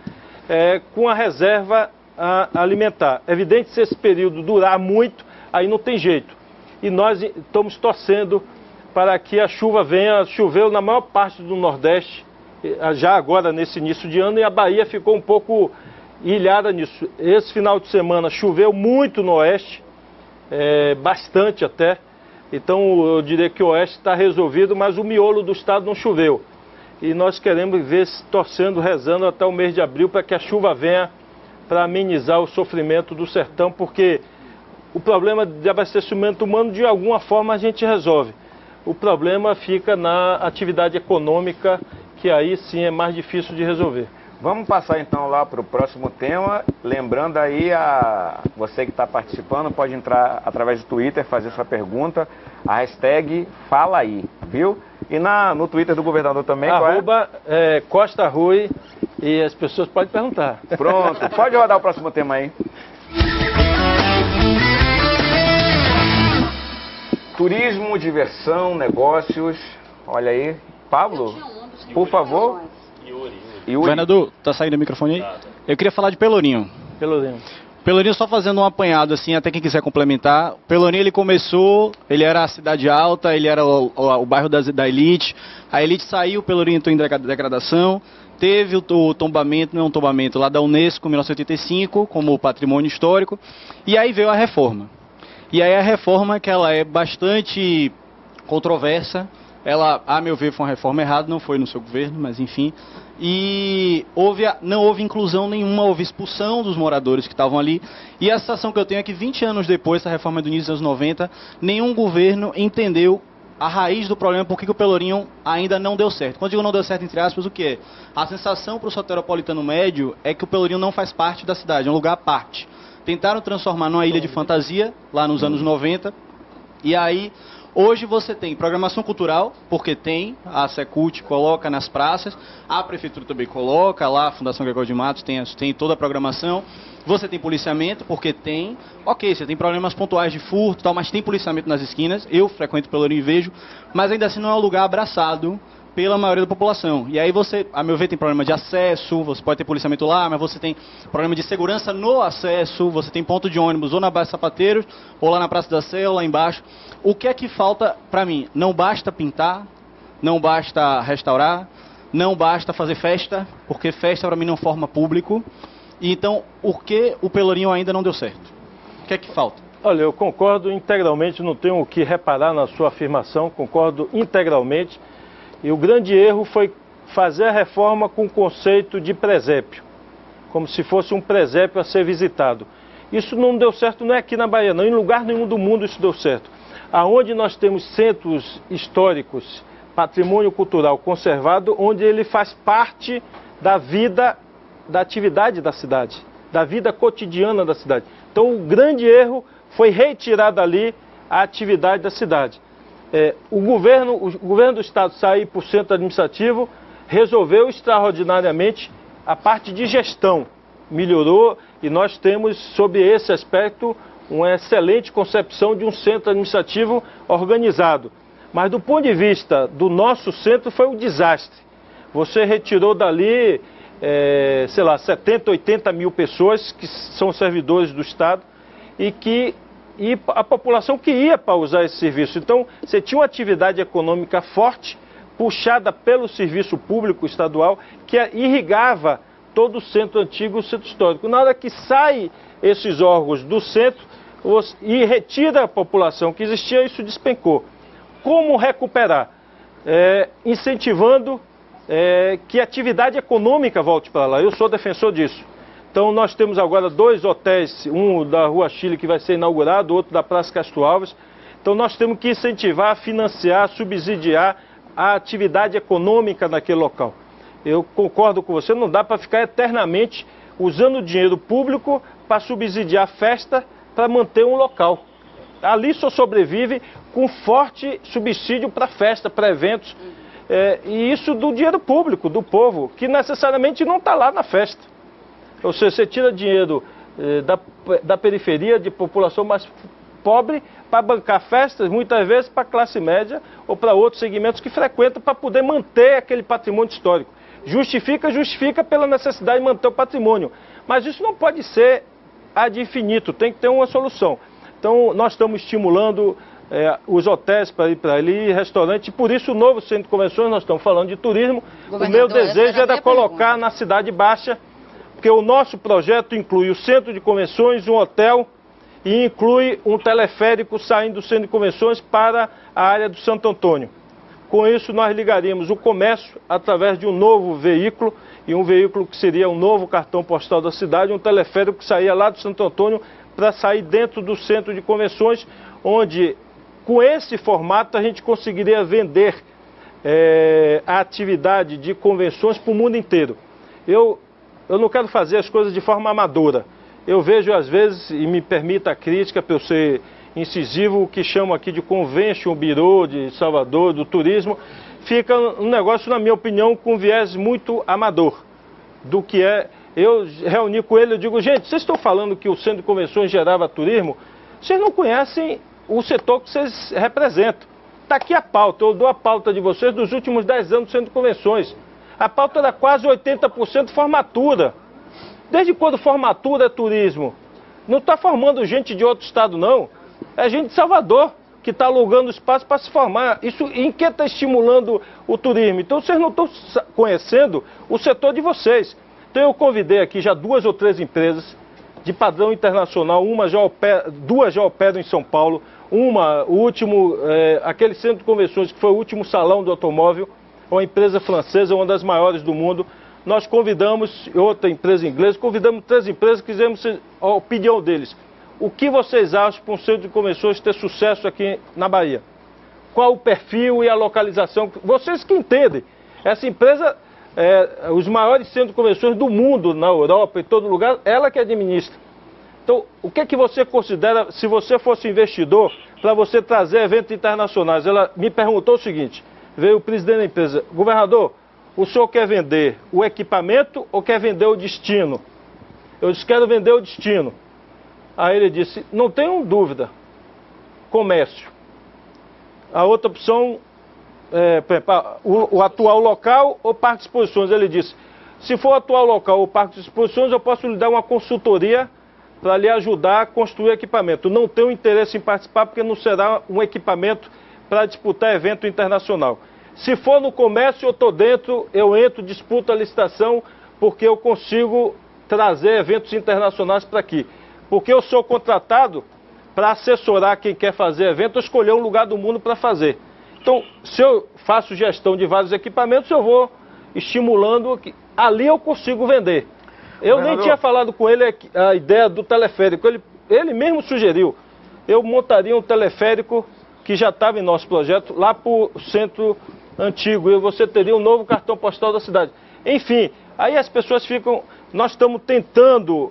com a reserva alimentar. É evidente que se esse período durar muito, aí não tem jeito. E nós estamos torcendo para que a chuva venha. Choveu na maior parte do Nordeste, já agora nesse início de ano, e a Bahia ficou um pouco ilhada nisso. Esse final de semana choveu muito no Oeste, bastante até. Então eu diria que o Oeste está resolvido, mas o miolo do estado não choveu. E nós queremos ver, torcendo, rezando até o mês de abril para que a chuva venha para amenizar o sofrimento do sertão, porque o problema de abastecimento humano de alguma forma a gente resolve. O problema fica na atividade econômica, que aí sim é mais difícil de resolver. Vamos passar então lá para o próximo tema. Lembrando aí, você que está participando pode entrar através do Twitter, fazer sua pergunta. A hashtag Fala Aí, viu? E no Twitter do governador também, Costa Rui, e as pessoas podem perguntar. Pronto, pode rodar o próximo tema aí. Turismo, diversão, negócios. Olha aí. Pablo, por favor. Governador, tá saindo o microfone aí? Eu queria falar de Pelourinho. Pelourinho, só fazendo um apanhado assim, até quem quiser complementar. Pelourinho, ele era a cidade alta, ele era o bairro da elite. A elite saiu, Pelourinho entrou em degradação. Teve o tombamento, não é um tombamento, lá da Unesco, em 1985, como patrimônio histórico. E aí veio a reforma. E aí a reforma, que ela é bastante controversa. Ela, a meu ver, foi uma reforma errada, não foi no seu governo, mas enfim. E não houve inclusão nenhuma, houve expulsão dos moradores que estavam ali. E a sensação que eu tenho é que 20 anos depois, essa reforma do início dos anos 90, nenhum governo entendeu a raiz do problema, por que o Pelourinho ainda não deu certo. Quando digo não deu certo, entre aspas, o que é? A sensação para o soteropolitano médio é que o Pelourinho não faz parte da cidade, é um lugar à parte. Tentaram transformar numa ilha de fantasia, lá nos anos 90, e aí Hoje você tem programação cultural, porque tem, a Secult coloca nas praças, a Prefeitura também coloca, lá a Fundação Gregório de Matos tem toda a programação. Você tem policiamento, porque tem, ok, você tem problemas pontuais de furto e tal, mas tem policiamento nas esquinas, eu frequento Pelourinho e vejo, mas ainda assim não é um lugar abraçado pela maioria da população. E aí você, a meu ver, tem problema de acesso, você pode ter policiamento lá, mas você tem problema de segurança no acesso, você tem ponto de ônibus ou na Baía Sapateiros, ou lá na Praça da Sé, ou lá embaixo. O que é que falta para mim? Não basta pintar, não basta restaurar, não basta fazer festa, porque festa para mim não forma público. Então, por que o Pelourinho ainda não deu certo? O que é que falta? Olha, eu concordo integralmente, não tenho o que reparar na sua afirmação, concordo integralmente. E o grande erro foi fazer a reforma com o conceito de presépio, como se fosse um presépio a ser visitado. Isso não deu certo, não é aqui na Bahia, não. Em lugar nenhum do mundo isso deu certo. Aonde nós temos centros históricos, patrimônio cultural conservado, onde ele faz parte da vida, da atividade da cidade, da vida cotidiana da cidade. Então o grande erro foi retirar dali a atividade da cidade. O governo do estado sair por centro administrativo, resolveu extraordinariamente a parte de gestão, melhorou e nós temos, sob esse aspecto, uma excelente concepção de um centro administrativo organizado. Mas do ponto de vista do nosso centro foi um desastre. Você retirou dali, sei lá, 70, 80 mil pessoas que são servidores do estado e a população que ia para usar esse serviço. Então, você tinha uma atividade econômica forte, puxada pelo serviço público estadual, que irrigava todo o centro antigo e o centro histórico. Na hora que sai esses órgãos do centro e retira a população que existia, isso despencou. Como recuperar? Incentivando que a atividade econômica volte para lá. Eu sou defensor disso. Então nós temos agora 2 hotéis, um da Rua Chile que vai ser inaugurado, outro da Praça Castro Alves. Então nós temos que incentivar, financiar, subsidiar a atividade econômica naquele local. Eu concordo com você, não dá para ficar eternamente usando dinheiro público para subsidiar festa para manter um local. Ali só sobrevive com forte subsídio para festa, para eventos. E isso do dinheiro público, do povo, que necessariamente não está lá na festa. Ou seja, você tira dinheiro da periferia, de população mais pobre, para bancar festas, muitas vezes para a classe média ou para outros segmentos que frequentam para poder manter aquele patrimônio histórico. Justifica pela necessidade de manter o patrimônio. Mas isso não pode ser ad infinito, tem que ter uma solução. Então, nós estamos estimulando os hotéis para ir para ali, restaurantes, e por isso o novo centro de convenções, nós estamos falando de turismo. O meu desejo era colocar na Cidade Baixa, porque o nosso projeto inclui o centro de convenções, um hotel e inclui um teleférico saindo do centro de convenções para a área do Santo Antônio. Com isso, nós ligaríamos o comércio através de um novo veículo, e um veículo que seria um novo cartão postal da cidade, um teleférico que saía lá do Santo Antônio para sair dentro do centro de convenções, onde, com esse formato, a gente conseguiria vender a atividade de convenções para o mundo inteiro. Eu não quero fazer as coisas de forma amadora. Eu vejo, às vezes, e me permita a crítica, para eu ser incisivo, o que chamo aqui de Convention Bureau de Salvador, do turismo, fica um negócio, na minha opinião, com viés muito amador do que é. Eu reuni com ele, eu digo, gente, vocês estão falando que o centro de convenções gerava turismo? Vocês não conhecem o setor que vocês representam. Está aqui a pauta, eu dou a pauta de vocês dos últimos 10 anos do centro de convenções. A pauta era quase 80% formatura. Desde quando formatura é turismo? Não está formando gente de outro estado, não. É gente de Salvador que está alugando espaço para se formar. Isso em que está estimulando o turismo? Então vocês não estão conhecendo o setor de vocês. Então eu convidei aqui já 2 ou 3 empresas de padrão internacional, duas já operam em São Paulo, aquele centro de convenções que foi o último salão do automóvel, uma empresa francesa, uma das maiores do mundo. Nós convidamos, outra empresa inglesa, convidamos 3 empresas, quisemos a opinião deles. O que vocês acham para um centro de convenções ter sucesso aqui na Bahia? Qual o perfil e a localização? Vocês que entendem. Essa empresa, os maiores centros de convenções do mundo, na Europa, em todo lugar, ela que administra. Então, o que é que você considera, se você fosse investidor, para você trazer eventos internacionais. Ela me perguntou o seguinte, veio o presidente da empresa, governador, o senhor quer vender o equipamento ou quer vender o destino? Eu disse, quero vender o destino. Aí ele disse, não tenho dúvida, comércio. A outra opção, o atual local ou parque de exposições. Ele disse, se for o atual local ou parque de exposições, eu posso lhe dar uma consultoria para lhe ajudar a construir equipamento. Não tenho interesse em participar porque não será um equipamento para disputar evento internacional. Se for no comércio, eu estou dentro, eu entro, disputo a licitação, porque eu consigo trazer eventos internacionais para aqui. Porque eu sou contratado para assessorar quem quer fazer evento, escolher um lugar do mundo para fazer. Então, se eu faço gestão de vários equipamentos, eu vou estimulando, ali eu consigo vender. Eu nem tinha falado com ele a ideia do teleférico, ele mesmo sugeriu. Eu montaria um teleférico que já estava em nosso projeto, lá para o centro antigo, e você teria um novo cartão postal da cidade. Enfim, aí as pessoas ficam... Nós estamos tentando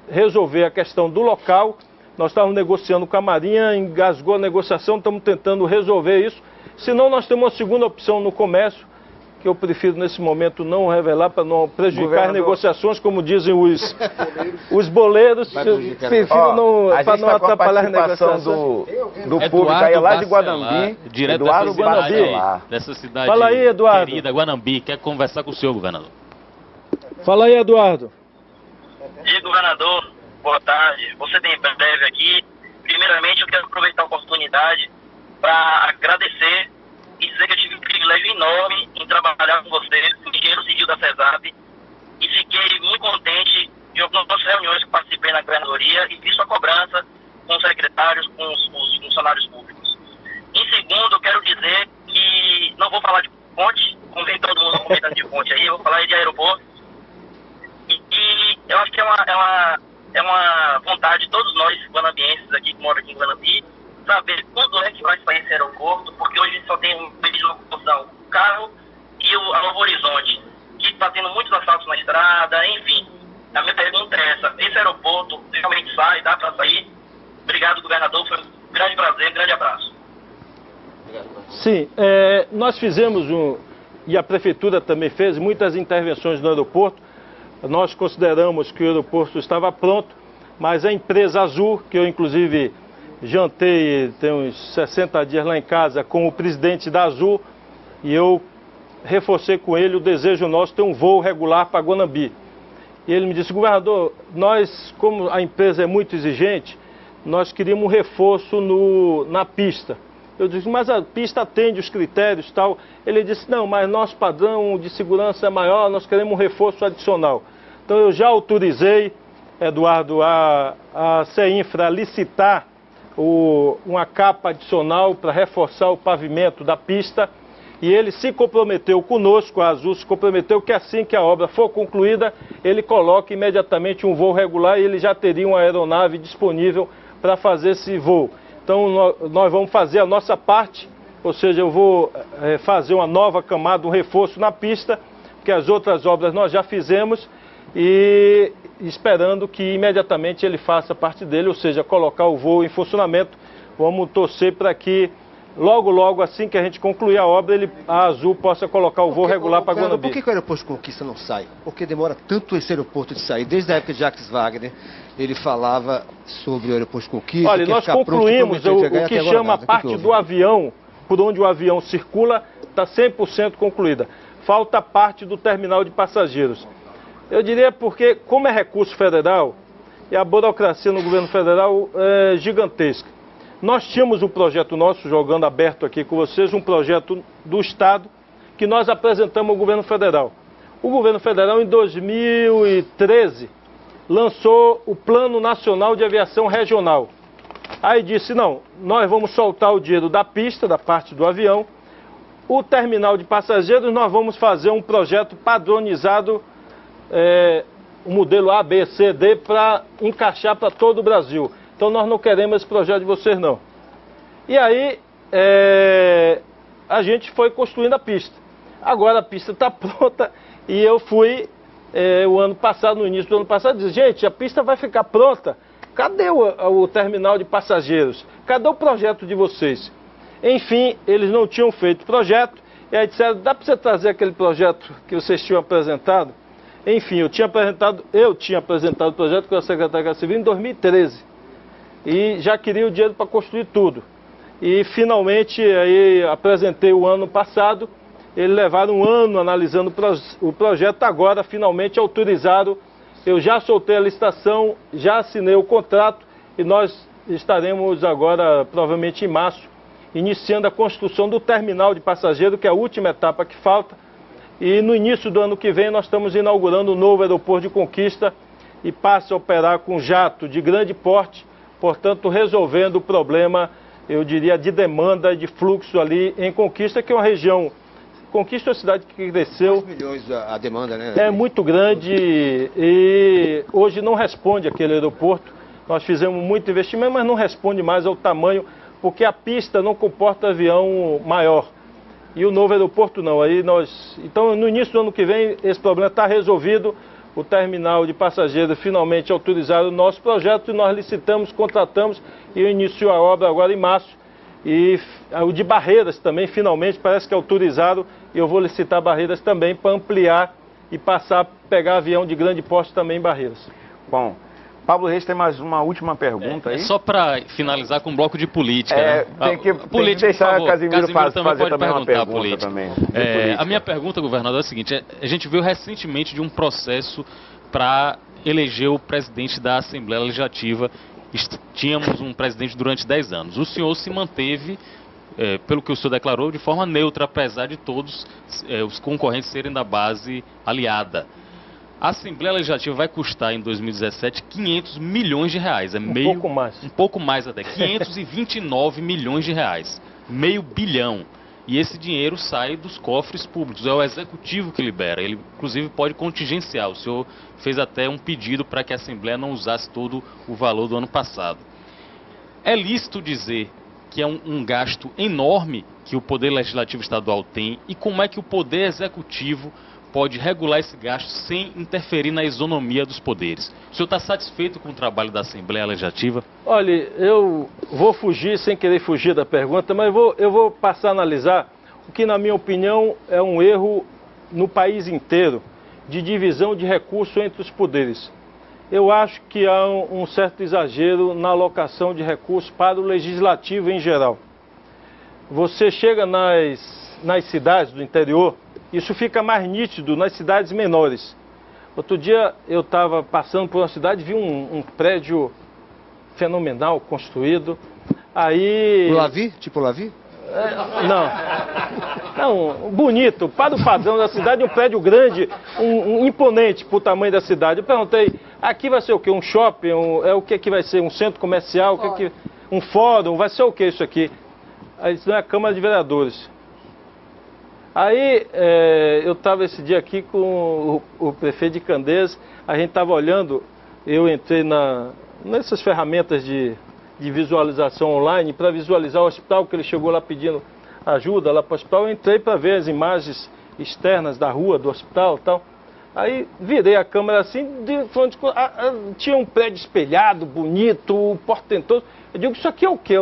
resolver a questão do local, nós estávamos negociando com a Marinha, engasgou a negociação, estamos tentando resolver isso, senão nós temos uma segunda opção no comércio, que eu prefiro nesse momento não revelar para não prejudicar as negociações, como dizem os boleiros, prefiro não, para não atrapalhar as negociações. Do público aí, lá de Guanambi, direto Eduardo Guanambi, dessa cidade Fala aí, Eduardo. querida, Guanambi, quer conversar com o senhor, governador. Fala aí, Eduardo. E governador, boa tarde. Você tem breve aqui. Primeiramente, eu quero aproveitar a oportunidade para agradecer e dizer que eu tive um privilégio enorme em trabalhar com você, no engenheiro civil da CESAP, e fiquei muito contente de algumas reuniões que participei na governadoria e vi sua cobrança com os secretários, com os funcionários públicos. Em segundo, eu quero dizer que não vou falar de ponte, como vem todo mundo comentando de ponte aí, eu vou falar de aeroporto. E eu acho que é uma vontade de todos nós, guanambienses aqui, que moram aqui em Guanambi, saber quando é que vai sair esse aeroporto, porque hoje só tem um meio de locomoção, o carro e a Novo Horizonte, que está tendo muitos assaltos na estrada, enfim. A minha pergunta é essa, esse aeroporto realmente sai, dá para sair? Obrigado, governador, foi um grande prazer, um grande abraço. Sim, nós fizemos, e a prefeitura também fez, muitas intervenções no aeroporto. Nós consideramos que o aeroporto estava pronto, mas a empresa Azul, que eu inclusive jantei tem uns 60 dias lá em casa com o presidente da Azul, e eu reforcei com ele o desejo nosso de ter um voo regular para Guanambi. E ele me disse, governador, nós, como a empresa é muito exigente, nós queríamos um reforço na pista. Eu disse, mas a pista atende os critérios e tal. Ele disse, não, mas nosso padrão de segurança é maior, nós queremos um reforço adicional. Então eu já autorizei, Eduardo, a CEINFRA licitar uma capa adicional para reforçar o pavimento da pista. E ele se comprometeu conosco, a Azul se comprometeu que assim que a obra for concluída, ele coloque imediatamente um voo regular e ele já teria uma aeronave disponível para fazer esse voo. Então nós vamos fazer a nossa parte, ou seja, eu vou fazer uma nova camada, um reforço na pista, porque as outras obras nós já fizemos, e esperando que imediatamente ele faça parte dele, ou seja, colocar o voo em funcionamento. Vamos torcer para que logo assim que a gente concluir a obra, a Azul possa colocar o voo regular para Guanambi. Por que o aeroporto de Conquista não sai? Porque demora tanto esse aeroporto de sair. Desde a época de Jacques Wagner, ele falava sobre o aeroporto de Conquista. Olha, nós concluímos o que chama a parte do avião, por onde o avião circula, está 100% concluída. Falta a parte do terminal de passageiros. Eu diria porque, como é recurso federal, e a burocracia no governo federal é gigantesca. Nós tínhamos um projeto nosso, jogando aberto aqui com vocês, um projeto do Estado, que nós apresentamos ao governo federal. O governo federal, em 2013, lançou o Plano Nacional de Aviação Regional. Aí disse, não, nós vamos soltar o dinheiro da pista, da parte do avião, o terminal de passageiros, nós vamos fazer um projeto padronizado, o modelo A, B, C, D, para encaixar para todo o Brasil. Então nós não queremos esse projeto de vocês, não. E aí, a gente foi construindo a pista. Agora a pista está pronta e eu fui, o ano passado, no início do ano passado, disse, gente, a pista vai ficar pronta cadê o terminal de passageiros? Cadê o projeto de vocês? Enfim, eles não tinham feito projeto, e aí disseram, dá para você trazer aquele projeto que vocês tinham apresentado? Enfim, eu tinha apresentado o projeto com a Secretaria da Casa Civil em 2013, e já queria o dinheiro para construir tudo. E finalmente aí apresentei o ano passado, eles levaram um ano analisando o projeto, agora finalmente autorizaram, eu já soltei a licitação, já assinei o contrato e nós estaremos agora, provavelmente em março, iniciando a construção do terminal de passageiro, que é a última etapa que falta, e no início do ano que vem nós estamos inaugurando o novo aeroporto de Conquista e passa a operar com jato de grande porte, portanto resolvendo o problema, eu diria, de demanda e de fluxo ali em Conquista, que é uma região... Conquista é uma cidade que cresceu... 2 milhões a demanda, né? É muito grande e hoje não responde aquele aeroporto. Nós fizemos muito investimento, mas não responde mais ao tamanho, porque a pista não comporta avião maior. E o novo aeroporto não. Então, no início do ano que vem, esse problema está resolvido. O terminal de passageiros finalmente autorizaram o nosso projeto e nós licitamos, contratamos e iniciou a obra agora em março. E o de Barreiras também, finalmente, parece que autorizaram, e eu vou licitar Barreiras também para ampliar e passar a pegar avião de grande porte também em Barreiras. Bom, Pablo Reis tem mais uma última pergunta aí. É só para finalizar com um bloco de política. Tem que deixar o Casimiro fazer também uma pergunta também. A minha pergunta, governador, é a seguinte, a gente viu recentemente de um processo para eleger o presidente da Assembleia Legislativa. Tínhamos um presidente durante 10 anos. O senhor se manteve, pelo que o senhor declarou, de forma neutra, apesar de todos os concorrentes serem da base aliada. A Assembleia Legislativa vai custar em 2017 500 milhões de reais. Pouco mais. Um pouco mais até. 529 milhões de reais. Meio bilhão. E esse dinheiro sai dos cofres públicos. É o Executivo que libera. Ele, inclusive, pode contingenciar. O senhor fez até um pedido para que a Assembleia não usasse todo o valor do ano passado. É lícito dizer que é um gasto enorme que o Poder Legislativo Estadual tem? E como é que o Poder Executivo pode regular esse gasto sem interferir na isonomia dos poderes? O senhor está satisfeito com o trabalho da Assembleia Legislativa? Olha, eu vou fugir, sem querer fugir da pergunta, mas eu vou passar a analisar o que, na minha opinião, é um erro no país inteiro, de divisão de recursos entre os poderes. Eu acho que há um certo exagero na alocação de recursos para o Legislativo em geral. Você chega nas cidades do interior, isso fica mais nítido nas cidades menores. Outro dia eu estava passando por uma cidade e vi um prédio fenomenal construído. Aí... O Lavi? Tipo Lavi? Não, bonito. Para o padrão da cidade, um prédio grande, imponente para o tamanho da cidade. Eu perguntei, aqui vai ser o quê? Um shopping? O que vai ser? Um centro comercial? Um fórum? Vai ser o que isso aqui? Aí isso não é a Câmara de Vereadores. Aí eu estava esse dia aqui com o prefeito de Candeias, a gente estava olhando, eu entrei nessas ferramentas de visualização online para visualizar o hospital, que ele chegou lá pedindo ajuda lá para o hospital, eu entrei para ver as imagens externas da rua, do hospital e tal. Aí virei a câmera assim, tinha um prédio espelhado, bonito, portentoso. Eu digo, isso aqui é o quê?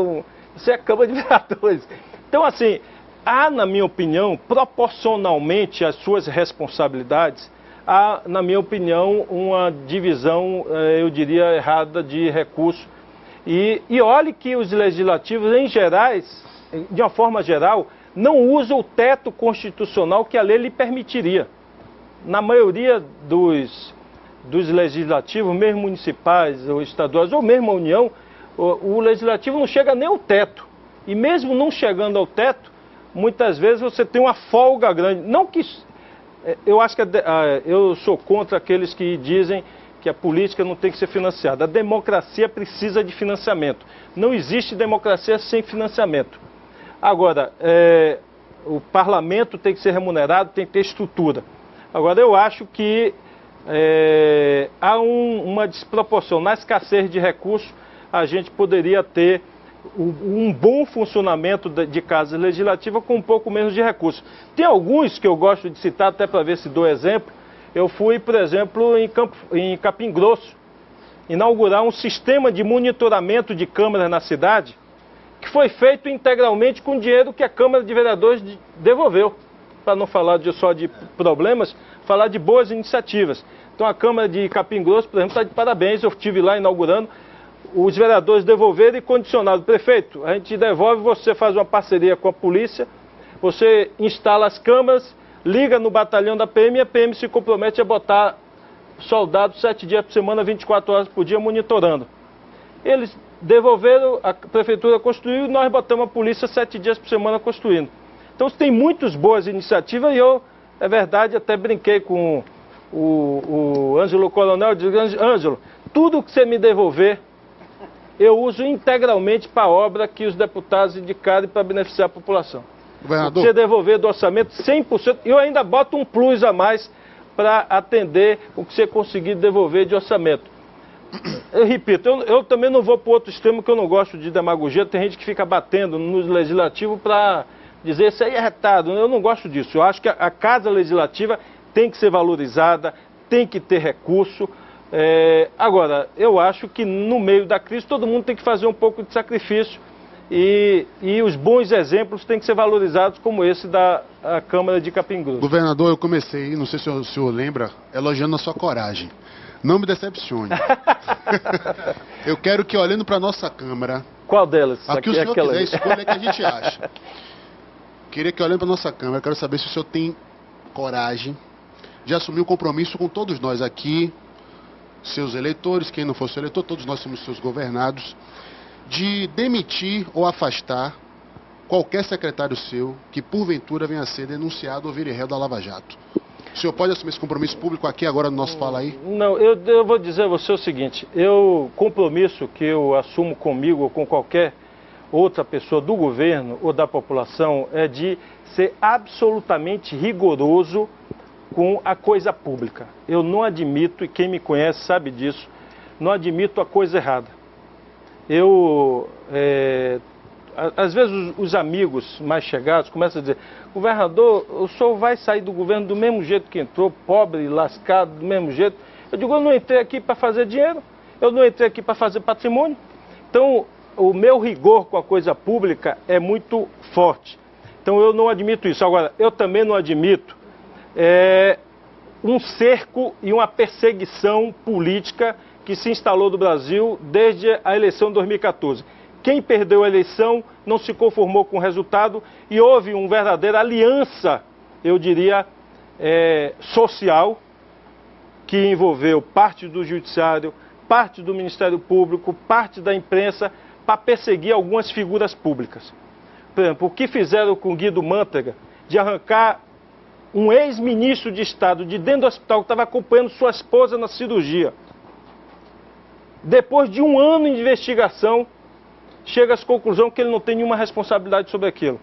Isso é a Câmara de Vereadores. Então assim... Há, na minha opinião, proporcionalmente às suas responsabilidades, há, na minha opinião, uma divisão, eu diria, errada de recursos. E olhe que os legislativos, em gerais, de uma forma geral, não usam o teto constitucional que a lei lhe permitiria. Na maioria dos legislativos, mesmo municipais ou estaduais, ou mesmo a União, o legislativo não chega nem ao teto. E mesmo não chegando ao teto, muitas vezes você tem uma folga grande. Não que... Eu acho que eu sou contra aqueles que dizem que a política não tem que ser financiada. A democracia precisa de financiamento. Não existe democracia sem financiamento. Agora, o parlamento tem que ser remunerado, tem que ter estrutura. Agora, eu acho que há uma desproporção. Na escassez de recursos, a gente poderia ter um bom funcionamento de casa legislativa com um pouco menos de recursos. Tem alguns que eu gosto de citar, até para ver se dou exemplo. Eu fui, por exemplo, em Capim Grosso, inaugurar um sistema de monitoramento de câmeras na cidade, que foi feito integralmente com dinheiro que a Câmara de Vereadores devolveu. Para não falar só de problemas, falar de boas iniciativas. Então a Câmara de Capim Grosso, por exemplo, está de parabéns, eu estive lá inaugurando, os vereadores devolveram e condicionaram. Prefeito, a gente devolve, você faz uma parceria com a polícia, você instala as câmeras, liga no batalhão da PM e a PM se compromete a botar soldados 7 dias por semana, 24 horas por dia, monitorando. Eles devolveram, a prefeitura construiu e nós botamos a polícia 7 dias por semana construindo. Então tem muitas boas iniciativas e eu, é verdade, até brinquei com o Ângelo Coronel, eu digo, Ângelo, tudo que você me devolver, eu uso integralmente para a obra que os deputados indicarem para beneficiar a população. Governador. Você devolver do orçamento 100%, eu ainda boto um plus a mais para atender o que você conseguir devolver de orçamento. Eu repito, eu também não vou para o outro extremo, que eu não gosto de demagogia. Tem gente que fica batendo no legislativo para dizer isso aí é retado. Eu não gosto disso. Eu acho que a Casa Legislativa tem que ser valorizada, tem que ter recurso. Agora, eu acho que no meio da crise todo mundo tem que fazer um pouco de sacrifício e os bons exemplos têm que ser valorizados, como esse da Câmara de Capim Grosso. Governador, eu comecei, não sei se o senhor lembra, elogiando a sua coragem. Não me decepcione. Eu quero que, olhando para a nossa Câmara... Qual delas? A que o senhor quiser, escolha a que a gente acha. Queria que, olhando para a nossa Câmara, eu quero saber se o senhor tem coragem de assumir um compromisso com todos nós aqui, seus eleitores, quem não for seu eleitor, todos nós somos seus governados, de demitir ou afastar qualquer secretário seu que, porventura, venha a ser denunciado ou vire réu da Lava Jato. O senhor pode assumir esse compromisso público aqui agora no nosso Fala Aí? Não, eu vou dizer a você o seguinte, compromisso que eu assumo comigo ou com qualquer outra pessoa do governo ou da população é de ser absolutamente rigoroso com a coisa pública. Eu não admito, e quem me conhece sabe disso, não admito a coisa errada. Às vezes os amigos mais chegados começam a dizer, governador, o senhor vai sair do governo do mesmo jeito que entrou, pobre, lascado, do mesmo jeito. Eu digo, eu não entrei aqui para fazer dinheiro, eu não entrei aqui para fazer patrimônio. Então, o meu rigor com a coisa pública é muito forte. Então, eu não admito isso. Agora, eu também não admito um cerco e uma perseguição política que se instalou no Brasil desde a eleição de 2014. Quem perdeu a eleição não se conformou com o resultado e houve uma verdadeira aliança, eu diria, social, que envolveu parte do Judiciário, parte do Ministério Público, parte da imprensa, para perseguir algumas figuras públicas. Por exemplo, o que fizeram com Guido Mantega, de arrancar um ex-ministro de Estado de dentro do hospital que estava acompanhando sua esposa na cirurgia. Depois de um ano de investigação, chega à conclusão que ele não tem nenhuma responsabilidade sobre aquilo.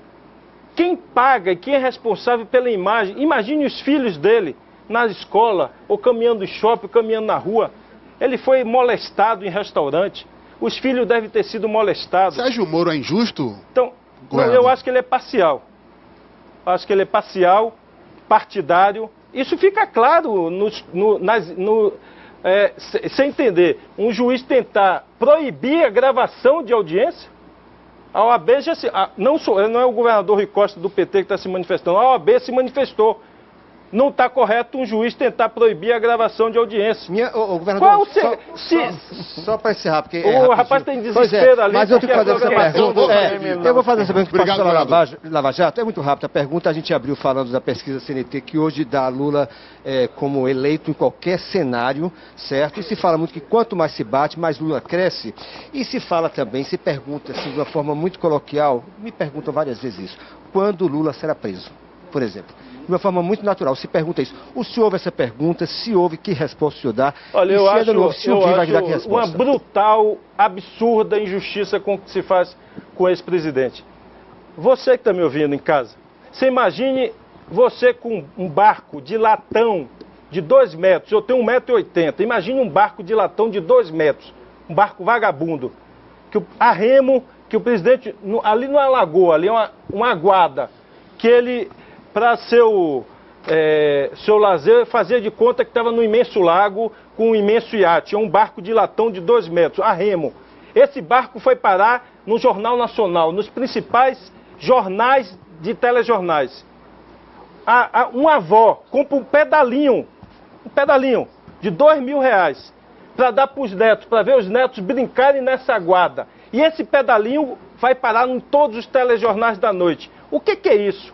Quem paga e quem é responsável pela imagem, imagine os filhos dele na escola, ou caminhando no shopping, ou caminhando na rua. Ele foi molestado em restaurante, os filhos devem ter sido molestados. Sérgio Moro é injusto? Então, não, eu acho que ele é parcial. Acho que ele é parcial, partidário. Isso fica claro sem entender, um juiz tentar proibir a gravação de audiência, a OAB já não é o governador Rui Costa do PT que está se manifestando, a OAB se manifestou. Não está correto um juiz tentar proibir a gravação de audiência. Governador, só para encerrar, porque o rapaz tem desespero ali. Mas eu tenho que fazer essa pergunta. Eu vou fazer essa pergunta para o Lava Jato. É muito rápido a pergunta. A gente abriu falando da pesquisa CNT, que hoje dá Lula como eleito em qualquer cenário, certo? E se fala muito que quanto mais se bate, mais Lula cresce. E se fala também, se pergunta, assim, de uma forma muito coloquial, me perguntam várias vezes isso, quando Lula será preso, por exemplo. De uma forma muito natural, se pergunta isso. O senhor ouve essa pergunta, se ouve, que resposta o senhor dá? Olha, eu acho uma brutal, absurda injustiça com o que se faz com esse presidente. Você que está me ouvindo em casa, você imagine você com um barco de latão de 2 metros, eu tenho 1,80 m, imagine um barco de latão de 2 metros, um barco vagabundo, a remo, que o presidente, ali não é uma lagoa, ali é uma aguada, que ele... para ser seu lazer, fazia de conta que estava no imenso lago com um imenso iate, um barco de latão de 2 metros, a remo. Esse barco foi parar no Jornal Nacional, nos principais jornais de telejornais. Uma avó compra um pedalinho de R$2.000 para dar para os netos, para ver os netos brincarem nessa aguada. E esse pedalinho vai parar em todos os telejornais da noite. O que é isso?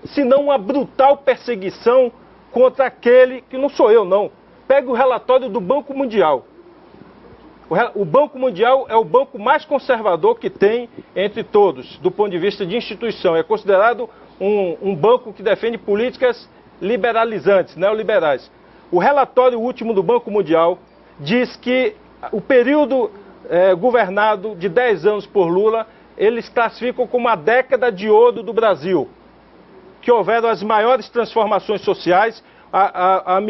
Senão uma brutal perseguição contra aquele, que não sou eu não. Pega o relatório do Banco Mundial. O Banco Mundial é o banco mais conservador que tem entre todos, do ponto de vista de instituição. É considerado um banco que defende políticas liberalizantes, neoliberais. O relatório último do Banco Mundial diz que o período governado de 10 anos por Lula, eles classificam como a década de ouro do Brasil, que houveram as maiores transformações sociais,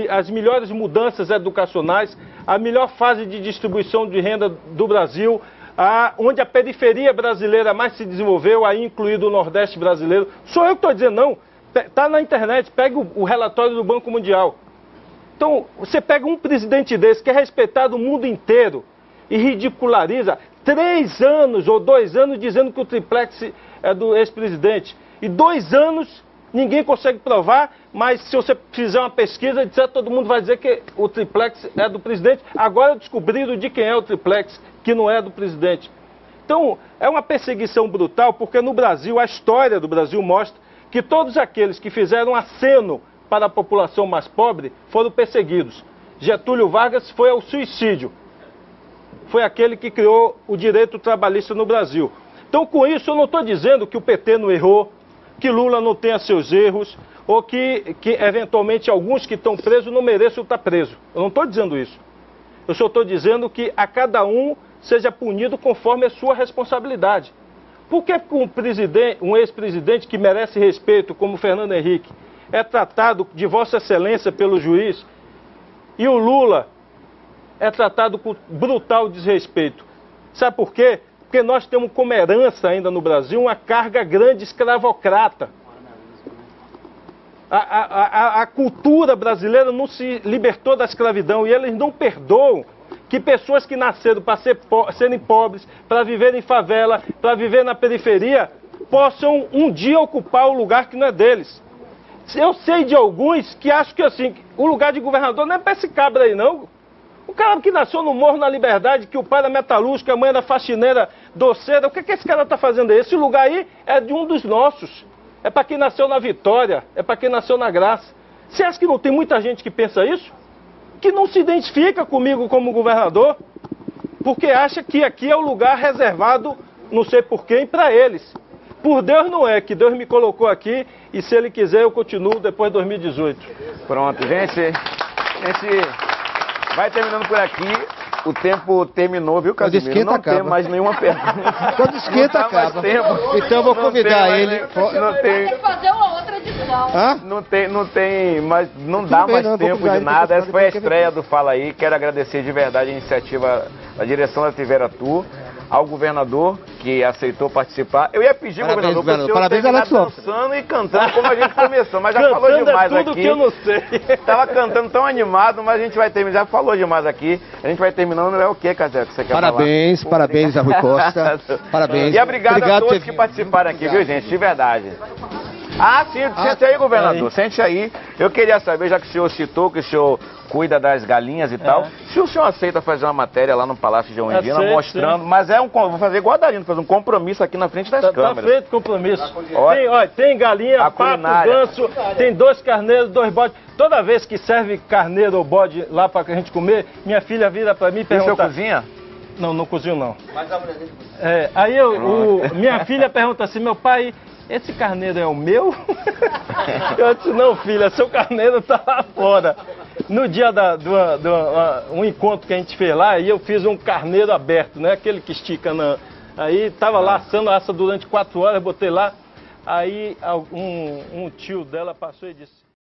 as melhores mudanças educacionais, a melhor fase de distribuição de renda do Brasil, onde a periferia brasileira mais se desenvolveu, aí incluído o Nordeste brasileiro. Sou eu que estou dizendo, não. Está na internet, pega o relatório do Banco Mundial. Então, você pega um presidente desse, que é respeitado no mundo inteiro, e ridiculariza 3 anos ou 2 anos dizendo que o triplex é do ex-presidente. E 2 anos ninguém consegue provar, mas se você fizer uma pesquisa, todo mundo vai dizer que o triplex é do presidente. Agora descobriram de quem é o triplex, que não é do presidente. Então, é uma perseguição brutal, porque no Brasil, a história do Brasil mostra que todos aqueles que fizeram aceno para a população mais pobre foram perseguidos. Getúlio Vargas foi ao suicídio. Foi aquele que criou o direito trabalhista no Brasil. Então, com isso, eu não estou dizendo que o PT não errou, que Lula não tenha seus erros, ou que eventualmente alguns que estão presos não mereçam estar presos. Eu não estou dizendo isso. Eu só estou dizendo que a cada um seja punido conforme a sua responsabilidade. Por que um ex-presidente que merece respeito, como Fernando Henrique, é tratado de Vossa Excelência pelo juiz, e o Lula é tratado com brutal desrespeito? Sabe por quê? Porque nós temos como herança ainda no Brasil uma carga grande escravocrata. A cultura brasileira não se libertou da escravidão, e eles não perdoam que pessoas que nasceram para serem pobres, para viver em favela, para viver na periferia, possam um dia ocupar o lugar que não é deles. Eu sei de alguns que acham que assim, o lugar de governador não é para esse cabra aí não. O cara que nasceu no Morro na Liberdade, que o pai era metalúrgico, a mãe era faxineira doceira, o que esse cara está fazendo aí? Esse lugar aí é de um dos nossos. É para quem nasceu na Vitória, é para quem nasceu na Graça. Você acha que não tem muita gente que pensa isso? Que não se identifica comigo como governador, porque acha que aqui é o lugar reservado, não sei por quem, para eles. Por Deus não é, que Deus me colocou aqui, e se Ele quiser eu continuo depois de 2018. Pronto, gente, vai terminando por aqui. O tempo terminou, viu, Casimiro? Não tem mais nenhuma pergunta. Quando esquenta, acaba. Então eu vou convidar ele. Tem que fazer uma outra edição. Não tem, mas não dá mais tempo de nada. Essa foi a estreia do Fala Aí. Quero agradecer de verdade a iniciativa da direção da TV Aratu, ao governador que aceitou participar. Eu ia pedir, governador, para o senhor terminar dançando e cantando como a gente começou, mas já falou demais tudo aqui. Que eu não sei. Estava cantando tão animado, mas a gente vai terminar, já falou demais aqui. A gente vai terminando, é o que, Casé, que você quer parabéns, falar? Parabéns a Rui Costa. Parabéns. E obrigado a todos que participaram aqui, viu, gente, de verdade. Sim, sente aí, governador, sente aí. Eu queria saber, já que o senhor citou que o senhor cuida das galinhas e tal, se o senhor aceita fazer uma matéria lá no Palácio de Ondina, mostrando, mas vou fazer igual a Darino, fazer um compromisso aqui na frente das câmeras. Tá feito compromisso. Tem galinha, pato, ganso, tem 2 carneiros, 2 bodes. Toda vez que serve carneiro ou bode lá pra gente comer, minha filha vira pra mim e pergunta... E o senhor cozinha? Não, não cozinho não. Mas a mulher dele aí minha filha pergunta assim, meu pai... Esse carneiro é o meu? Eu disse, não, filha, seu carneiro tá lá fora. No dia um encontro que a gente fez lá, aí eu fiz um carneiro aberto, né? Aquele que estica Aí tava lá assando assa durante 4 horas, botei lá. Aí um tio dela passou e disse...